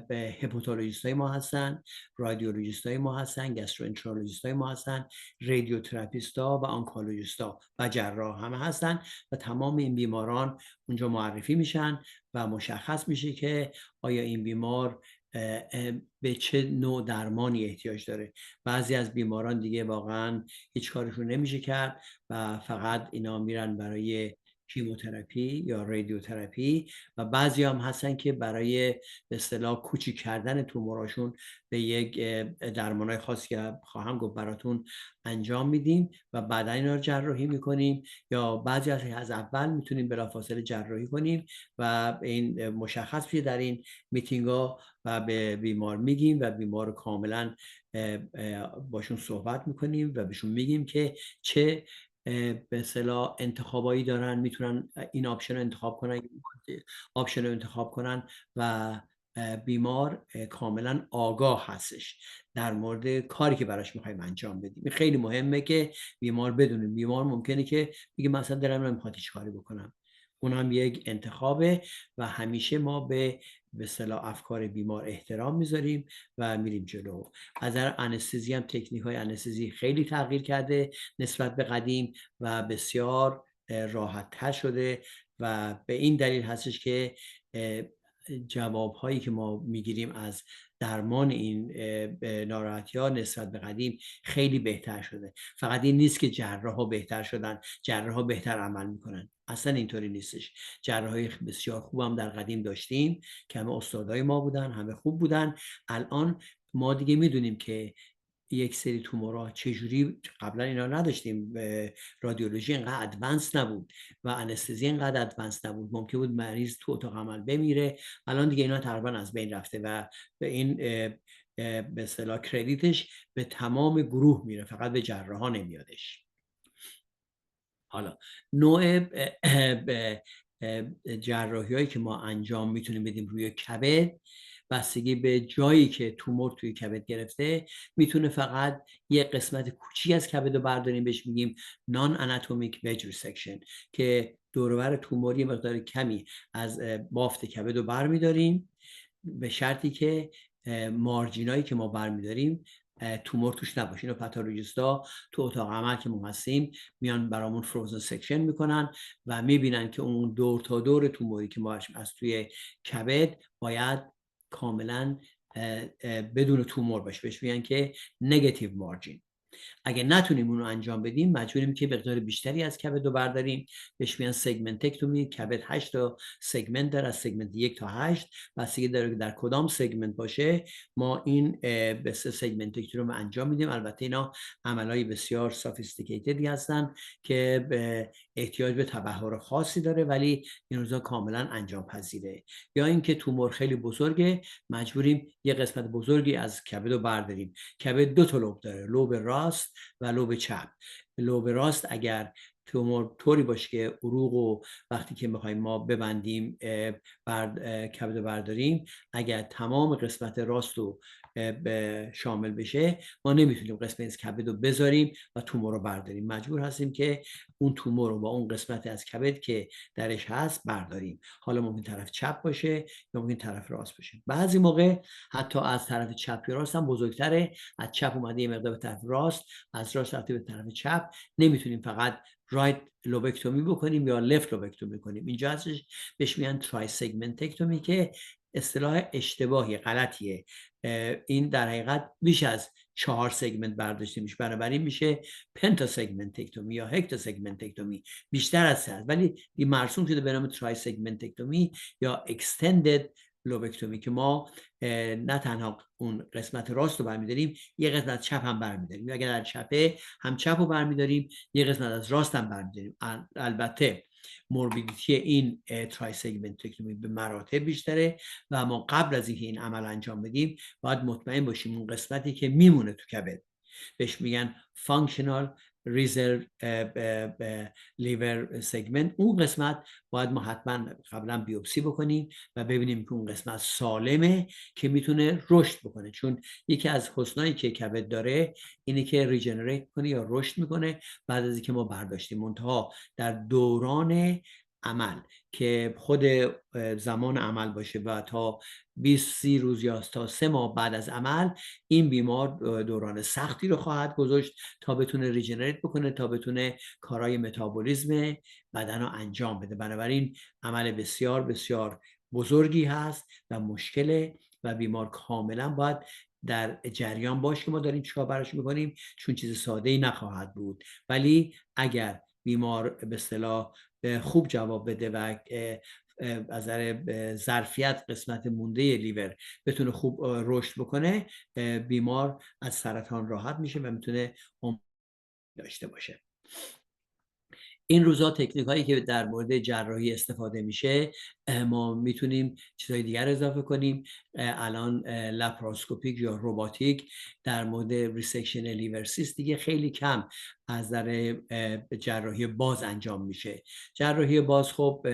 به هپاتولوژیست های ما هستن، رادیولوژیست های ما هستن، گاستروانترولوژیست های ما هستن، رادیوتراپیست ها و آنکولوژیست ها و جراح همه هستن و تمام این بیماران اونجا معرفی میشن و مشخص میشه که آیا این بیمار به چه نوع درمانی احتیاج داره. بعضی از بیماران دیگه واقعا هیچ کارشون نمیشه کرد و فقط اینا میرن برای کیموتراپی یا رادیوتراپی و بعضی هم هستن که برای به اصطلاح کوچیک کردن توموراشون به یک درمانای خاصی که خواهم گفت براتون انجام میدیم و بعدا اینا رو جراحی میکنیم، یا بعضی از اول میتونیم بلافاصله جراحی کنیم و این مشخص بشه در این میتینگا و به بیمار میگیم و بیمار رو کاملا باشون صحبت میکنیم و بهشون میگیم که چه به اصطلاح انتخابایی دارن، میتونن این آپشن رو انتخاب کنن و بیمار کاملا آگاه هستش در مورد کاری که براش میخوایم انجام بدیم. این خیلی مهمه که بیمار بدونه. بیمار ممکنه که بگه مثلا دلم نمیخواد هیچ کاری بکنم، اونم یک انتخابه و همیشه ما به اصطلاح افکار بیمار احترام میذاریم و میریم جلو. از نظر انستزی هم تکنیک های انستزی خیلی تغییر کرده نسبت به قدیم و بسیار راحت تر شده و به این دلیل هستش که جواب هایی که ما میگیریم از درمان این ناراحتی ها نسبت به قدیم خیلی بهتر شده. فقط این نیست که جراح ها بهتر شدن، جراح ها بهتر عمل میکنن، اصلا اینطوری نیستش. جراح های بسیار خوب هم در قدیم داشتیم که همه استادای ما بودن، همه خوب بودن. الان ما دیگه میدونیم که یک سری تومورها چجوری، قبلا اینا نداشتیم، رادیولوژی اینقدر ادوانس نبود و انستزی اینقدر ادوانس نبود، ممکن بود مریض تو اتاق عمل بمیره. الان دیگه اینا تقریبا از بین رفته و به این به اصطلاح کردیتش به تمام گروه میره، فقط به جراحا نمیادش. حالا نوع جراحی هایی که ما انجام میتونیم بدیم روی کبد بستگی به جایی که تومور توی کبد گرفته، میتونه فقط یه قسمت کوچیک از کبد رو برداریم، بهش میگیم نان اناتومیک وج ریسکشن، که دور و بر تومور یه مقدار کمی از بافت کبد رو برمیداریم، به شرطی که مارجینایی که ما برمیداریم تومور توش نباشه. اینو پاتولوژیستا تو اتاق عمل که ما هستیم میان برامون فروزن سکشن میکنن و میبینن که اون دور تا دور توموری که ما از توی کبد باید کاملا بدون تومور باشه، بهش میگن که نگاتیو مارجین. اگه نتونیم اون رو انجام بدیم مجبوریم که مقدار بیشتری از کبد رو برداریم، بهش میگن سگمنتکتومی. کبد 8 تا سگمنت داره، از سگمنت 1 تا 8، بستگی داره در کدام سگمنت باشه ما این به سگمنتکتومی رو انجام میدیم. البته اینا عملای بسیار سافیستیکیتدی هستن که به احتیاج به تبحر خاصی داره ولی این روزا کاملا انجام پذیره. یا اینکه تومور خیلی بزرگه، مجبوریم یه قسمت بزرگی از کبد رو برداریم. کبد 2 تا لوب داره، لوب راست و لوب چپ. لوب راست اگر تومور طوری باشه که عروق و وقتی که میخوایم ما ببندیم کبد رو برداریم، اگر تمام قسمت راست رو شامل بشه ما نمیتونیم قسمت از کبد رو بذاریم و تومور رو برداریم. مجبور هستیم که اون تومور رو با اون قسمت از کبد که درش هست برداریم. حالا ممکن طرف چپ باشه یا ممکن طرف راست باشه. بعضی موقع حتی از طرف چپ یا راست هم بزرگتره، از چپ اومده یه مقدار به طرف راست، از راست رفته به طرف چپ. نمیتونیم فقط رایت لوبکتومی بکنیم یا لفت لوبکتومی کنیم. اینجا هستش بهش میگن ترای سگمنتکتومی که اصطلاح اشتباهی، غلطیه. این در حقیقت بیش از 4 سگمنت برداشته میشه، بنابراین میشه پنتا سگمنتکتومی یا هکتا سگمنتکتومی، بیشتر از 3. ولی این مرسوم شده به نام ترای سگمنتکتومی یا اکستندد لوبکتومی که ما نه تنها اون قسمت راست رو برمیداریم، یه قسمت چپ هم برمیداریم. اگر در چپه هم چپ رو برمیداریم، یه قسمت از راست هم برمیداریم. البته موربیدیتی این ترای سگمنتکتومی به مراتب بیشتره و ما قبل از اینکه این عمل انجام بدیم باید مطمئن باشیم اون قسمتی که میمونه تو کبد، بهش میگن فانکشنال ریزرو لیور سگمنت، اون قسمت باید ما حتما قبلا بیوپسی بکنیم و ببینیم که اون قسمت سالمه که میتونه رشد بکنه. چون یکی از حسنایی که کبد داره اینه که ریجنریت کنه یا رشد میکنه بعد از اینکه ما برداشتیم. منتها در دوران عمل که خود زمان عمل باشه و تا 20-30 روز یا تا 3 ماه بعد از عمل، این بیمار دوران سختی رو خواهد گذاشت تا بتونه ریجنریت بکنه، تا بتونه کارهای متابولیسم بدن رو انجام بده. بنابراین عمل بسیار بسیار بزرگی هست و مشکله و بیمار کاملا باید در جریان باشه که ما داریم چیکار براش میکنیم، چون چیز ساده‌ای نخواهد بود. ولی اگر بیمار به اصطلاح خوب جواب بده و از نظر ظرفیت قسمت مونده لیور بتونه خوب رشد بکنه، بیمار از سرطان راحت میشه و میتونه عمر داشته باشه. این روزا تکنیک هایی که در مورد جراحی استفاده میشه، ما میتونیم چیزهای دیگر اضافه کنیم. الان لپاراسکوپیک یا روباتیک در مورد ریسکشن لیور سیست دیگه خیلی کم از نظر جراحی باز انجام میشه. جراحی باز خب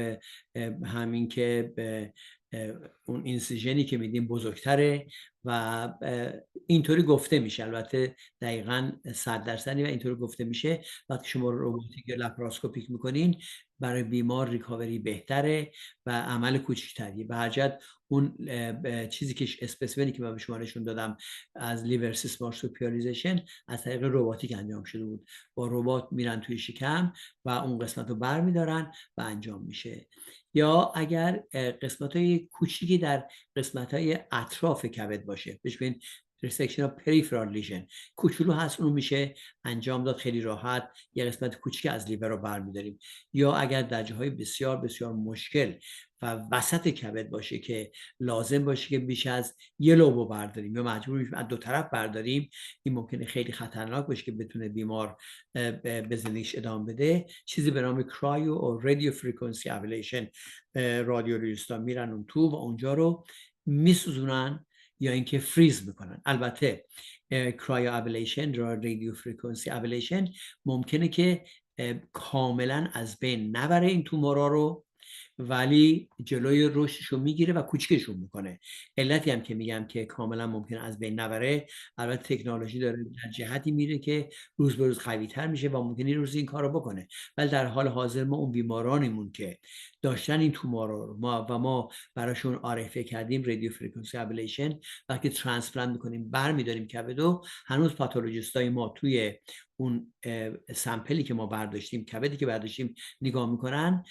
همین که اون اینسیژنی که میدیم بزرگتره و اینطوری گفته میشه، البته دقیقاً 100% و اینطوری گفته میشه وقتی شما روباتیک یا لپاراسکوپیک میکنین برای بیمار ریکاوری بهتره و عمل کوچکتری. به هر جهت اون چیزی که اسپسیمنی که من به شما نشون دادم از لیور سیست مارسوپیالیزیشن از طریق روباتیک انجام شده بود. با ربات میرن توی شکم و اون قسمت رو برمیدارن و انجام میشه. یا اگر قسمت‌های کوچیکی در قسمت‌های اطراف کبد باشه، بهش میگن ریسکشن پریفرال لیژن، کوچولو هست، اون میشه انجام داد خیلی راحت، یه قسمت کوچیک از لیور رو برمی‌داریم. یا اگر در جاهای بسیار بسیار مشکل و وسط کبد باشه که لازم باشه که بیش از یه لوب برداریم یا مجبور میشیم از 2 طرف برداریم، این ممکنه خیلی خطرناک باشه که بتونه بیمار به زندگیش ادامه بده. چیزی به نام کرایو و رادیو فرکانسی ابلیشن، رادیولوژیست‌ها میرن اون تو و اونجا رو میسوزونن یا اینکه فریز میکنن. البته کرایو ابلیشن یا رادیو فرکانسی ابلیشن ممکنه که کاملا از بین نبره این تومورا رو، ولی جلوی رشدشو میگیره و کوچکشون میکنه. علتی هم که میگم که کاملا ممکنه از بین نبره، البته تکنولوژی داره در جهتی میره که روز به روز قوی‌تر میشه و ممکنه روز این کارو بکنه. ولی در حال حاضر ما اون بیمارانمون که داشتن این تومورا رو ما براشون RFA کردیم، رادیو فرکانسی ابلیشن، وقتی ترانسپلنت میکنیم برمیداریم کبدو، هنوز پاتولوژیستای ما توی اون سامپلی که ما برداشتیم، کبدی که برداشتیم، نگاه میکنن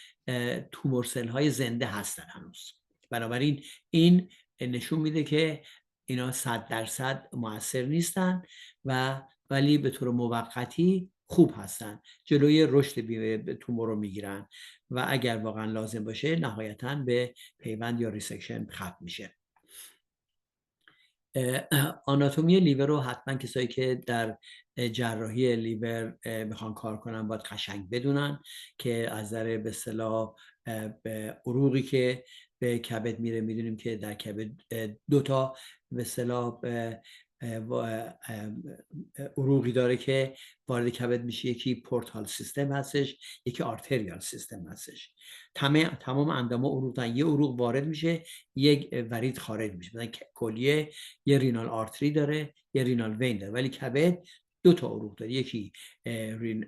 تومور سل های زنده هستن هنوز. بنابراین این نشون میده که اینا 100% موثر نیستن و ولی به طور موقتی خوب هستن، جلوی رشد تومور رو میگیرن و اگر واقعا لازم باشه نهایتاً به پیوند یا ریسکشن ختم میشه. آناتومی لیور رو حتما کسایی که در جراحی لیور میخوان کار کنن باید قشنگ بدونن که از نظر به اصطلاح عروقی که به کبد میره، میدونیم که در کبد 2 تا به اصطلاح عروقی داره که وارد کبد میشه، یکی پورتال سیستم هستش، یکی آرتریال سیستم هستش. تمام اندام عروق دارن، یه عروق وارد میشه، یک ورید خارج میشه. مثلا کلیه یه رینال آرتری داره، یه رینال وین داره، ولی کبد 2 تا عروق داره، یکی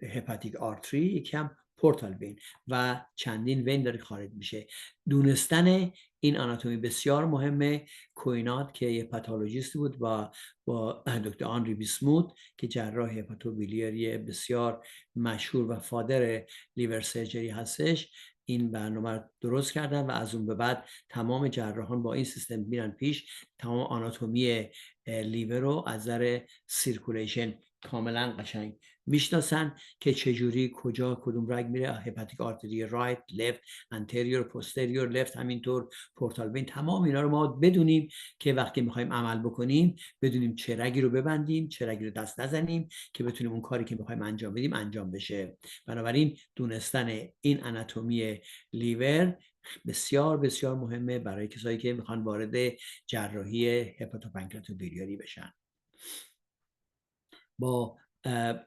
هپاتیک آرتری، یکی هم پورتال وین و چندین وین داره خارج میشه. دونستن این آناتومی بسیار مهمه. کوینات که یه پاتولوژیست بود و با دکتر آنری بیسموت که جراح هپاتوبیلیاری بسیار مشهور و فادر لیور سرجری هستش، این برنامه درست کردن و از اون به بعد تمام جراحان با این سیستم میرن پیش. تمام آناتومی لیور رو از نظر سیرکولیشن کاملا قشنگ میشناسن که چجوری کجا کدوم رگ میره، هپاتیک آرتری رایت، لفت، انتریور، پوستریور، لفت، همینطور پورتال وین. تمام اینا رو ما بدونیم که وقتی میخوایم عمل بکنیم بدونیم چه رگی رو ببندیم، چه رگی رو دست نزنیم که بتونیم اون کاری که میخوایم انجام بدیم انجام بشه. بنابراین دونستن این آناتومی لیور بسیار بسیار مهمه برای کسایی که میخوان وارد جراحی هپاتوپانکراتوبیلیاری بشن. با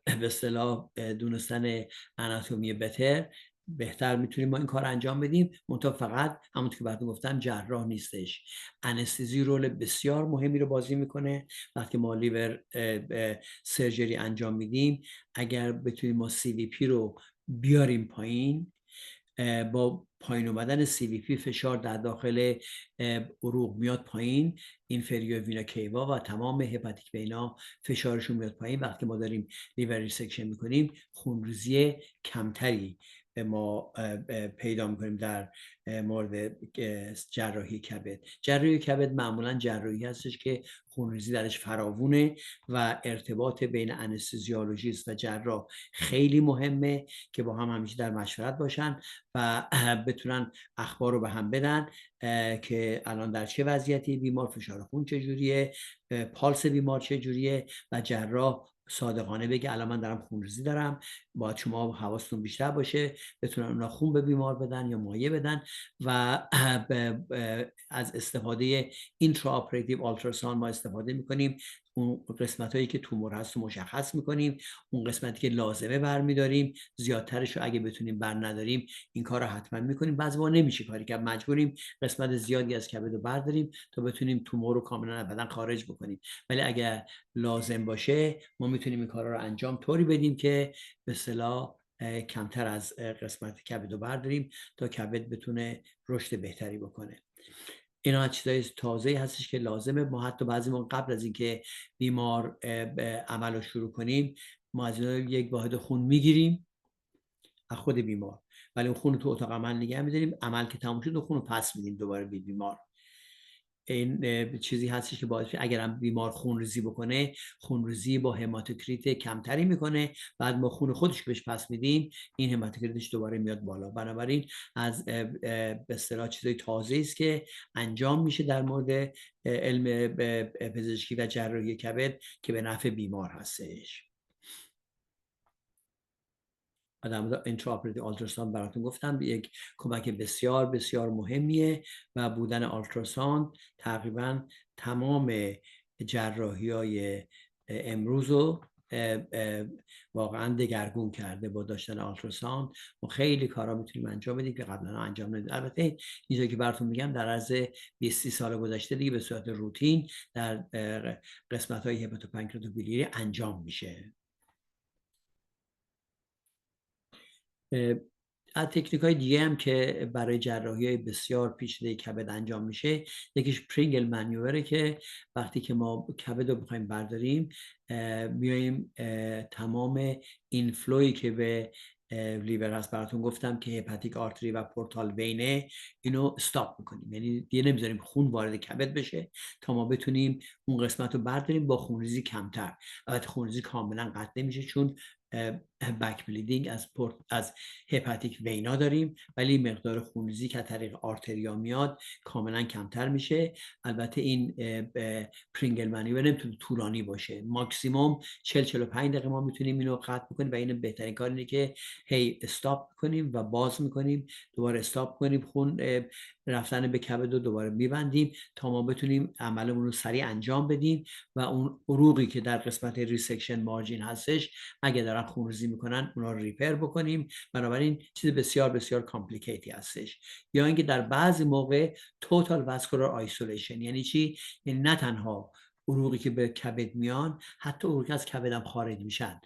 به اصطلاح دونستن آناتومی بهتر میتونیم ما این کار انجام بدیم. منتها فقط همونطور که بعد گفتم جراح نیستش، انستزی رول بسیار مهمی رو بازی میکنه. وقتی ما لیور سرجری انجام میدیم، اگر بتونیم ما CVP رو بیاریم پایین، با پایین اومدن CVP فشار در داخل عروق میاد پایین، اینفریور وینا کیوا و تمام هپاتیک وینا فشارشون میاد پایین. وقتی ما داریم لیور ریسکشن میکنیم خونریزی کمتری ما پیدا میکنیم در مورد جراحی کبد. جراحی کبد معمولا جراحی هستش که خونریزی درش فراوونه و ارتباط بین انستزیولوژیست و جراح خیلی مهمه که با هم همیشه در مشورت باشن و بتونن اخبار رو به هم بدن که الان در چه وضعیتی بیمار، فشار خون چجوریه، پالس بیمار چجوریه و جراح صادقانه بگه الان من دارم خونریزی دارم، باید شما حواستون بیشتر باشه، بتونن اونا خون به بیمار بدن یا مایع بدن. و از استفاده اینترا آپراتیو آلتراساوند ما استفاده میکنیم، اون قسمت هایی که تومور هست رو مشخص میکنیم، اون قسمتی که لازمه برمیداریم، زیادترش رو اگه بتونیم بر نداریم این کار رو حتما میکنیم. بعضی ما نمیشه کاری که مجبوریم قسمت زیادی از کبد رو برداریم تا بتونیم تومور رو کاملا از بدن خارج بکنیم، ولی اگر لازم باشه ما میتونیم این کارا رو انجام طوری بدیم که به اصطلاح کمتر از قسمت کبد رو برداریم تا کبد بتونه رشد بهتری بکنه. اینا چیزای تازه‌ای هستش که لازمه. ما حتی بعضی ما قبل از اینکه بیمار عمل رو شروع کنیم، ما از یک واحد خون میگیریم از خود بیمار، ولی اون خون رو تو اتاق عمل نگه می‌داریم، عمل که تموم شد خون رو پس میدیم دوباره به بیمار. این چیزی هستش که باعث اگر هم بیمار خونریزی بکنه، خونریزی با هماتوکریت کمتری میکنه، بعد ما خون خودش بهش پس میدیم این هماتوکریتش دوباره میاد بالا. بنابراین از به اصطلاح چیزای تازه‌ای است که انجام میشه در مورد علم پزشکی و جراحی کبد که به نفع بیمار هستش. در اینتراپراتیو آلتراساوند براتون گفتم یک کمک بسیار بسیار مهمیه و بودن آلتراساوند تقریبا تمام جراحی‌های امروز رو واقعا دگرگون کرده. با داشتن آلتراساوند ما خیلی کارا میتونیم انجام بدیم که قبلا انجام ندادیم. البته اینجایی که براتون میگم در عرض 20 سال گذشته دیگه به صورت روتین در قسمت‌های هپاتوپانکراتوبیلیاری انجام میشه. از تکنیک‌های دیگه هم که برای جراحی‌های بسیار پیچیده کبد انجام میشه، یکیش پرینگل منیوره که وقتی که ما کبد رو بخوایم برداریم میایم تمام اینفلوی که به لیور هست براتون گفتم که هپاتیک آرتری و پورتال وینه اینو استاپ میکنیم، یعنی دیگه نمیذاریم خون وارد کبد بشه تا ما بتونیم اون قسمت رو برداریم با خونریزی کمتر. البته خونریزی کاملا قطع نمیشه چون بک بلیدینگ از هپاتیک وینا داریم، ولی مقدار خونریزی که طریق آرتریا میاد کاملا کمتر میشه. البته این پرینگل منیور نمیتونه طولانی باشه، ماکسیموم 40-45 دقیقه ما میتونیم اینو قطع بکنیم و این بهترین کار اینه که هی استاپ کنیم و باز میکنیم، دوباره استاپ کنیم، خون رفتن به کبد رو دوباره میبندیم تا ما بتونیم عملمون رو سریع انجام بدیم و اون عروقی که در قسمت ریسکشن مارجین هستش اگه دارن خونریزی میکنن اونا رو ریپر بکنیم. بنابراین چیز بسیار بسیار کامپلیکیتی هستش. یا اینکه در بعضی موقع توتال واسکولار آیسولیشن، یعنی چی؟ یعنی نه تنها عروقی که به کبد میان، حتی عروقی از کبد هم خارج میشن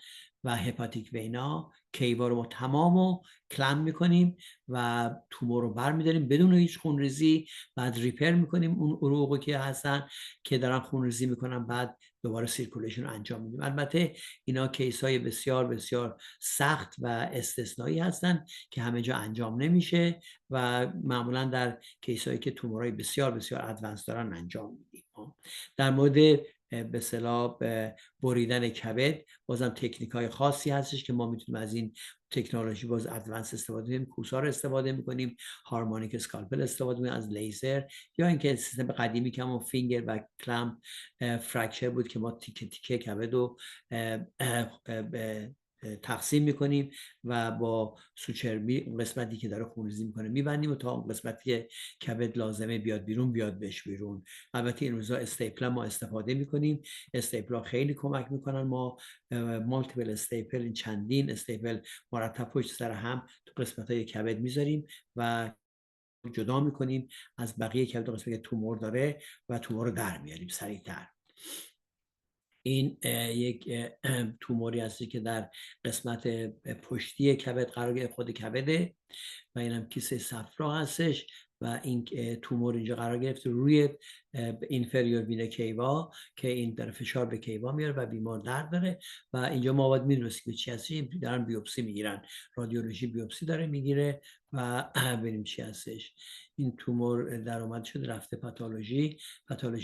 و هپاتیک وینا کیوا رو ما تمامو کلم میکنیم و تومور رو برمیداریم بدون هیچ خونریزی، بعد ریپر میکنیم اون عروقی که هستن که دارن خونریزی میکنن، بعد دوباره سیرکولیشن رو انجام میدیم. البته اینا کیس های بسیار بسیار سخت و استثنایی هستن که همه جا انجام نمیشه و معمولا در کیس هایی که تومورهای بسیار بسیار ادوانس دارن انجام میدیم. در مورد به اصطلاح بریدن کبد بازم تکنیک های خاصی هستش که ما میتونیم از این تکنولوژی باز ادوانس استفاده کنیم، کوسا رو استفاده میکنیم، هارمونیک اسکالپل استفاده میکنیم، از لیزر، یا اینکه سیستم قدیمی که همون فینگر و کلم فرکچر بود که ما تیکه تیکه کبد رو تقسیم میکنیم و با سوچربی اون قسمتی که داره خونریزی میکنه میبندیم و تا اون قسمتی کبد لازمه بیاد بیرون بیاد بهش بیرون. البته این روزا استیپل ما استفاده میکنیم، استیپل خیلی کمک میکنن. ما مالتیپل استیپل، این چندین استیپل مرتب پشت سر هم تو قسمت‌های کبد میذاریم و جدا میکنیم از بقیه کبد قسمتی که تومور داره و تومور رو در میاریم سریعتر. این یک توموری هستی که در قسمت پشتی کبد قرار گرفته، خود کبده و اینم کیسه صفرا هستش و این تومور اینجا قرار گرفته روی اینفریور وین کیوا که این در فشار به کیوا میاره و بیمار درد داره و اینجا ما باید میدونستیم که چی هستی، دارن بیوپسی میگیرن، رادیولوژی بیوپسی داره میگیره و ببینیم چی هستش. این تومور در اومد شده رفته پاتولوژی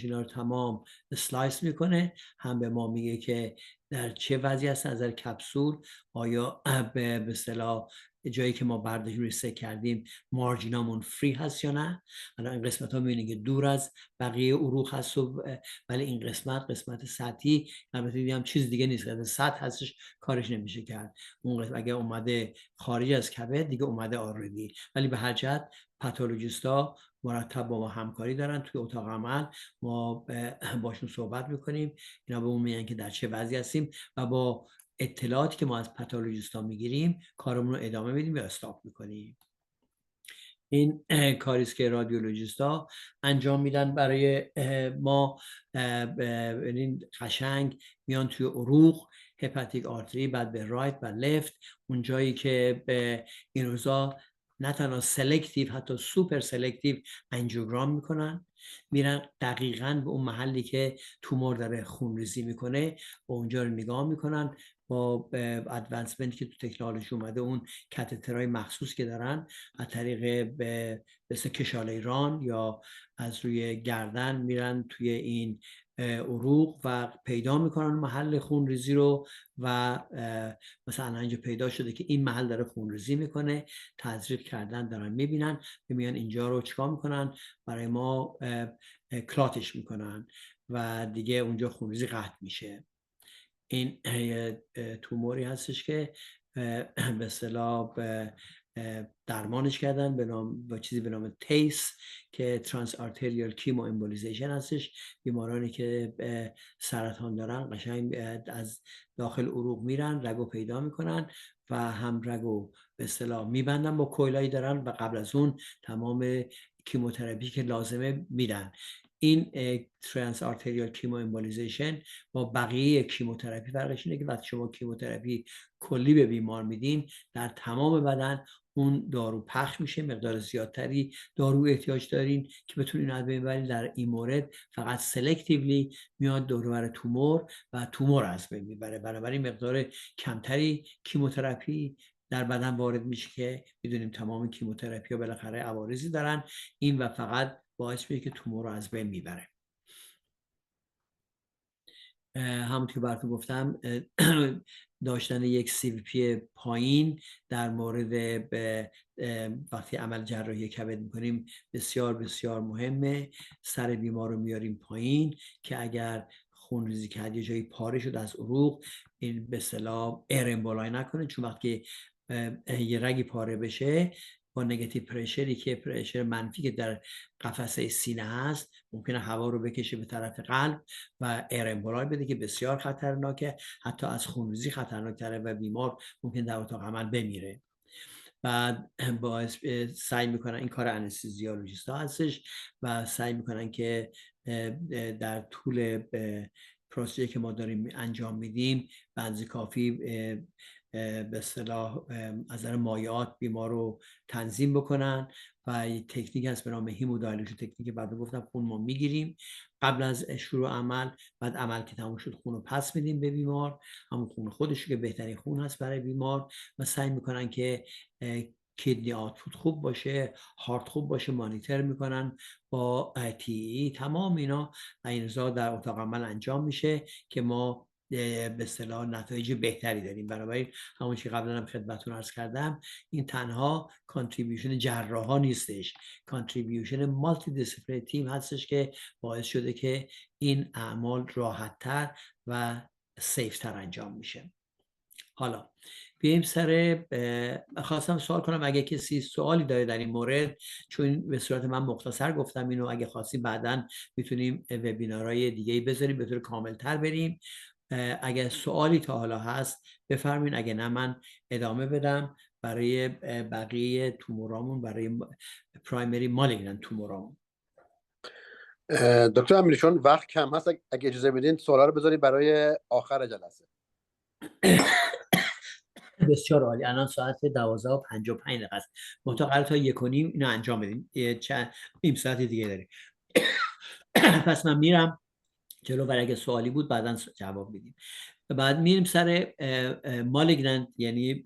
رو تمام اسلایس میکنه، هم به ما میگه که در چه وضعی هست از نظر کپسول، آیا به اصطلاح جایی که ما برداشت ریسک کردیم مارجینامون فری هست یا نه. الان این قسمت ها میبینید که دور از بقیه عروق هست ولی این قسمت سطحی، البته دیدم چیز دیگه نیست، قسمت سطح هستش کارش نمیشه کرد. اون قسمت اگه اومده خارج از کبد دیگه اومده آردی، ولی به هر جهت پاتولوژیستا مرتب با ما همکاری دارن توی اتاق عمل، ما باشون صحبت میکنیم، اینا به اون میگن که در چه وضعی هستیم و با اطلاعاتی که ما از پاتولوژیستا میگیریم کارمون رو ادامه میدیم یا استاپ میکنیم. این کاریست که رادیولوژیستا انجام میدن برای ما. این قشنگ میان توی عروق، هپاتیک آرتری، بعد به رایت و لفت، اون جایی که به این روزا نه تنها سلکتیو حتی سوپر سلکتیو انجیوگرام میکنن، میرن دقیقاً به اون محلی که تومور داره خونریزی میکنه و اونجا رو نگاه میکنن با ادوانسمنت که تو تکنولوژی اومده، اون کاتترهای مخصوص که دارن از طریق مثل کشاله ران یا از روی گردن میرن توی این عروق و پیدا میکنن محل خونریزی رو و مثلا اینجا پیدا شده که این محل داره خونریزی میکنه، تزریق کردن دارن میبینن، میان اینجا رو چیکار میکنن برای ما کلاتش میکنن و دیگه اونجا خونریزی قطع میشه. این توموری هستش که به اصطلاح درمانش کردن با چیزی به نام تیس که ترانس آرتریال کیمو امبولیزیشن هستش. بیمارانی که سرطان دارن قشنگ از داخل عروق میرن، رگو پیدا میکنن و هم رگو به اصطلاح میبندن با کویلایی دارن و قبل از اون تمام کیموتراپی که لازمه میدن. این ترانس آرتریال کیمو امبولیزیشن با بقیه کیموتراپی فرقش اینه که وقتی شما کیموتراپی کلی به بیمار میدین در تمام بدن اون دارو پخش میشه، مقدار زیادتری دارو احتیاج دارین که بتونین از بین ببرین. در این مورد فقط سلکتیولی میاد دورور تومور و تومور از بین میبره، بنابراین مقدار کمتری کیموتراپی در بدن وارد میشه که میدونیم تمام کیموتراپی ها بالاخره عوارضی دارن. این و فقط باعث میشه که تومور رو از بین میبره. همونطور که براتون گفتم داشتن یک CVP پایین در مورد وقتی عمل جراحی کبد میکنیم بسیار بسیار مهمه. سر بیمار رو میاریم پایین که اگر خونریزی کرد یه جایی پاره شد از عروق، این به اصطلاح ایر امبولای نکنه، چون وقتی یه رگی پاره بشه با نگاتیو پرشری که پرشر منفی که در قفسه سینه هست ممکنه هوا رو بکشه به طرف قلب و ایر امبولای بده که بسیار خطرناکه، حتی از خونریزی خطرناکتره و بیمار ممکن در اتاق عمل بمیره. بعد باعث سعی میکنن، این کار انستزیولوژیست ها هستش و سعی میکنن که در طول پروسیجری که ما داریم انجام میدیم به اندازه کافی به اصطلاح از نظر مایعات بیمار رو تنظیم بکنن و یک تکنیک هست به نام هیمودایلیشن تکنیک. بعد گفتم خون ما میگیریم قبل از شروع عمل، بعد عمل که تموم شد خون رو پس میدیم به بیمار، همون خون خودش که بهترین خون هست برای بیمار، و سعی میکنن که کدنی آوتپوت خوب باشه، هارت خوب باشه، مانیتور میکنن با TE. تمام اینا این روزا در اتاق عمل انجام میشه که ما به اصطلاح نتایج بهتری داریم. بنابراین همون که قبلا هم خدمتتون عرض کردم، این تنها کانتریبیوشن جراحا نیستش، کانتریبیوشن مالتی دیسیپلینری تیم هستش که باعث شده که این اعمال راحت‌تر و سیفتر انجام میشه. حالا بیایم سر خواستم سوال کنم اگه کسی سوالی داره در این مورد، چون به صورت من مختصر گفتم اینو، اگه خواستی بعداً میتونیم وبینارهای دیگه‌ای بذاریم به طور کاملتر بریم. اگه سوالی تا حالا هست بفرمین، اگه نه من ادامه بدم برای بقیه تومورامون، برای پرایمری مالیگننت تومورامون. دکتر امیری چون وقت کم هست اگه اجازه بدین سوالا رو بذارید برای آخر جلسه. بسیار عالی. الان ساعت 12:55 است. متقابل تا 1:30 اینو انجام بدیم. چند نیم ساعت دیگه داریم. پس من میرم جلو و اگه سوالی بود بعداً جواب میدیم. بعد میریم سر مالیگننت، یعنی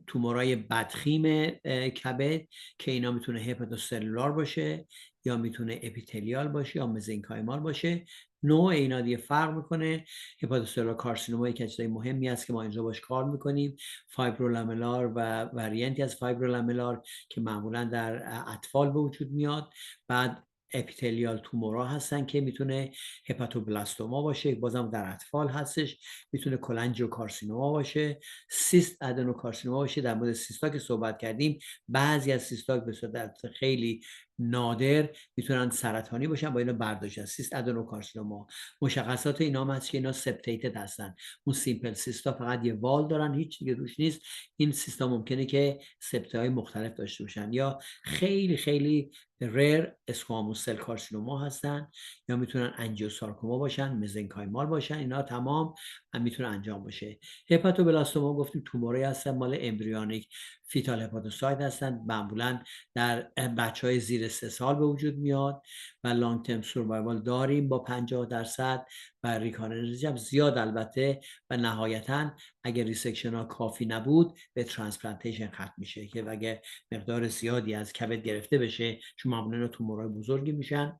تومورای بدخیم کبد که اینا میتونه هپاتوسلولار باشه یا میتونه اپیتلیال باشه یا مزنکایمال باشه. نوع اینا دیگه فرق میکنه. هپاتوسلولار کارسینوما یک چیز مهمی است که ما اینجا باش کار میکنیم. فایبرولاملار و واریانتی از فایبرولاملار که معمولا در اطفال به وجود میاد. بعد اپیتلیال تومورا هستن که میتونه هپاتوبلاستوما باشه، بازم در اطفال هستش، میتونه کلنجیوکارسینوما باشه، سیست ادنوکارسینوما باشه. در مورد سیستا که صحبت کردیم، بعضی از سیستا به صورت خیلی نادر میتونن سرطانی باشن، با اینا برداشت. سیست ادنوکارسینوما مشخصات اینا هم هست که اینا سپتیتد هستن. اون سیمپل سیستا فقط یه وال دارن، هیچ دیگه روش نیست. این سیستا ممکنه که سپتای مختلف داشته باشن، یا خیلی خیلی ریر اسکواموس سل کارسینوما هستن، یا میتونن انجیوسارکوما باشن، مزنکایمال باشن. اینا تمام هم میتونه انجام باشه. هپاتوبلاستوما گفتیم توموری هستن مال امبریونیک فیتال هپاتوسایت هستن، معمولا در بچهای زیر 3 سال به وجود میاد و لانگ ترم سروایوال داریم با 50% و ریکارنسی هم زیاد البته، و نهایتا اگر ریسکشن ها کافی نبود به ترانسپلانتیشن ختم میشه که اگه مقدار زیادی از کبد گرفته بشه، چون معمولا تومورای بزرگی میشن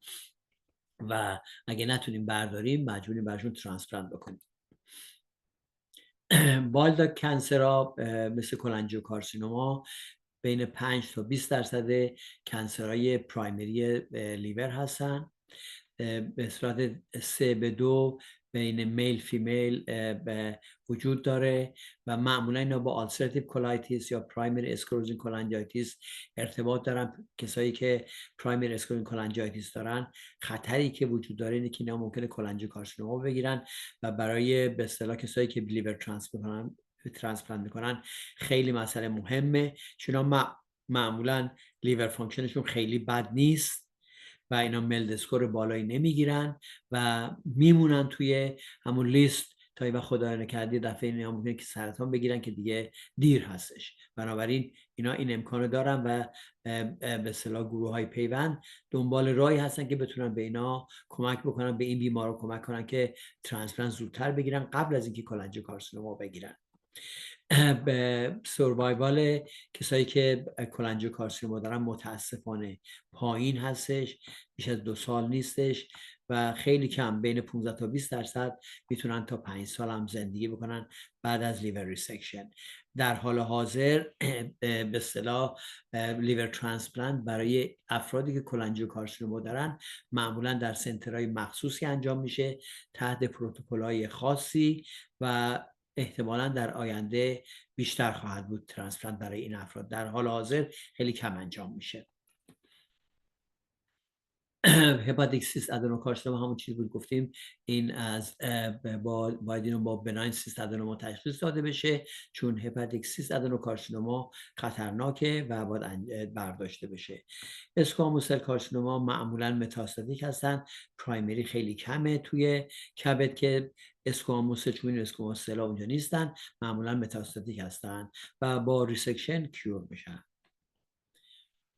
و اگه نتونیم برداریم مجبوریم برشون ترانسپلانت بکنیم. بالداک کنسرها مثل کلنجیوکارسینوما بین 5 تا 20% کنسرهای پرایمری لیور هستن. به صورت 3-2 بین میل فیمیل وجود داره و معمولا اینا با آلسراتیو کولایتیس یا پرایمری اسکلروزینگ کولانجایتیس ارتباط دارن. کسایی که پرایمری اسکلروزینگ کولانجایتیس دارن، خطری که وجود داره اینه که اینا ممکنه کلنجیوکارسینوما بگیرن و برای به اصطلاح کسایی که لیور ترانسپلانت میکنن خیلی مسئله مهمه، چون معمولا لیور فانکشنشون خیلی بد نیست و اینا ملد اسکور بالایی نمیگیرن و میمونن توی همون لیست تا اینا خدای نکرده دفعه اینا ممکنه که سرطان بگیرن که دیگه دیر هستش. بنابراین اینا این امکانو دارن و به اصطلاح گروه‌های پیوند دنبال راهی هستن که بتونن به اینا کمک بکنن، به این بیمارا کمک کنن که ترانسپلانت زودتر بگیرن قبل از اینکه کلنجیوکارسینوما بگیرن. به سروایوال کسایی که کلنجیوکارسینوما دارن متاسفانه پایین هستش، بیش از 2 سال نیستش و خیلی کم، بین 15 تا 20% میتونن تا 5 سال هم زندگی بکنن بعد از لیور ریسکشن. در حال حاضر به اصطلاح لیور ترانسپلنت برای افرادی که کلنجیوکارسینوما دارن معمولا در سنترهای مخصوصی انجام میشه تحت پروتکل‌های خاصی و احتمالاً در آینده بیشتر خواهد بود ترانسپلنت برای این افراد. در حال حاضر خیلی کم انجام میشه. هپاتیک سیست ادنوکارسینوما همون چیزی بود گفتیم، این از باید اینو با بناین سیست ادنوما تشخیص داده بشه، چون هپاتیک سیست ادنوکارسینوما خطرناکه و باید برداشته بشه. اسکواموس سل کارسینوما معمولا متاستاتیک هستن، پرایمری خیلی کمه توی کبد که اسکواموس، چون این اسکواموس سل اونجا نیستن، معمولا متاستاتیک هستن و با ریسکشن کیور میشن.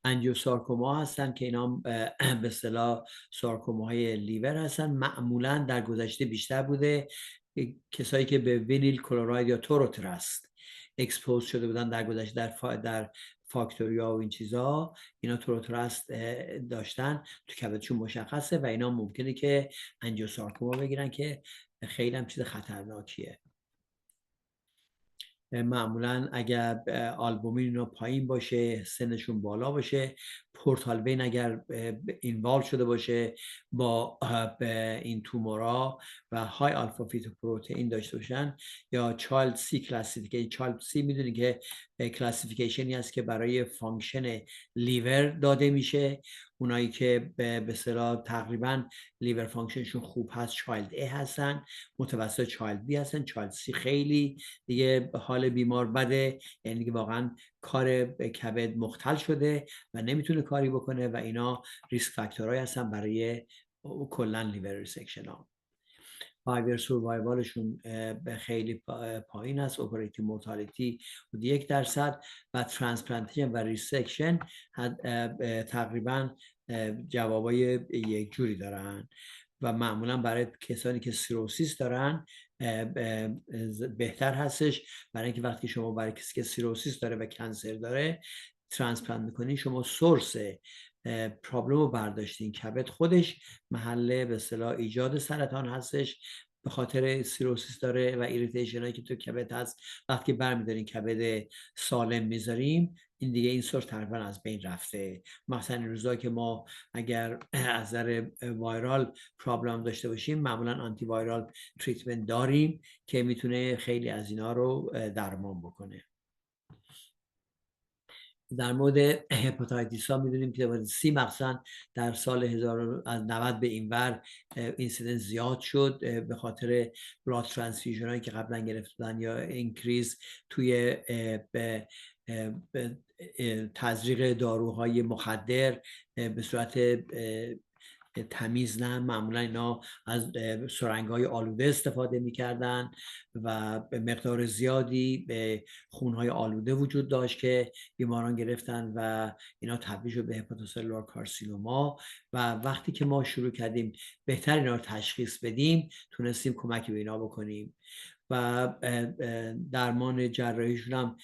انجیوسارکوما هستن که اینا به اصطلاح سارکوماهای لیور هستن، معمولا در گذشته بیشتر بوده کسایی که به وینیل کلوراید یا توروترست اکسپوز شده بودن در گذشته در فاکتوریا و این چیزا، اینا توروترست داشتن تو کبدشون مشخصه و اینا ممکنه که انجیوسارکوما بگیرن که خیلی هم چیز خطرناکیه. معمولا اگر آلبومین اینا پایین باشه، سنشون بالا باشه، پورتال وین اگر اینوالو شده باشه با این تومورا و های آلفا فیتوپروتئین داشته باشن، یا چایلد سی کلاسیفیکیشن. چایلد سی میدونی که کلاسیفیکیشنی هست که برای فانکشن لیور داده میشه. اونایی که به اصطلاح تقریبا لیور فانکشنشون خوب هست چایلد A هستن، متوسط چایلد B هستن، چایلد C خیلی دیگه حال بیمار بده، یعنی دیگه واقعا کار کبد مختل شده و نمیتونه کاری بکنه و اینا ریسک فاکتورهایی هستن برای کلا لیور ریسکشن ها. 5 year سروایوالشون خیلی پایین است، اپراتیو مورتالیتی 1% و ترانسپلانتیشن و ریسکشن تقریبا جوابای یک جوری دارن و معمولا برای کسانی که سیروسیس دارن بهتر هستش، برای اینکه وقتی شما برای کسی که سیروسیس داره و کنسر داره ترانسپلانت میکنین، شما سورس پرابلم رو برداشتین. کبد خودش محل به اصطلاح ایجاد سرطان هستش به خاطر سیروسیس داره و ایریتیشن هایی که تو کبد هست. وقتی برمیدارین کبد سالم میذاریم، این دیگه این سورس تقریبا از بین رفته. مثلا این روزا که ما اگر از نظر وایرال پرابلم داشته باشیم، معمولا آنتی وایرال تریتمنت داریم که میتونه خیلی از اینا رو درمان بکنه. در مورد هپاتیتیس ها میدونیم که هپاتیتیس سی مخصوصا در سال 1990 به این ور اینسیدنس زیاد شد به خاطر بلاد ترانسفیوژن هایی که قبلا گرفتن یا اینکریز توی تزریق داروهای مخدر به صورت تمیز نه. معمولا اینا از سرنگ‌های آلوده استفاده می‌کردن و به مقدار زیادی به خون‌های آلوده وجود داشت که بیماران گرفتن و اینا تبدیل شد به هپاتوسلولار کارسینوما و وقتی که ما شروع کردیم بهتر اینا رو تشخیص بدیم، تونستیم کمکی به اینا بکنیم و درمان جراحیشون هم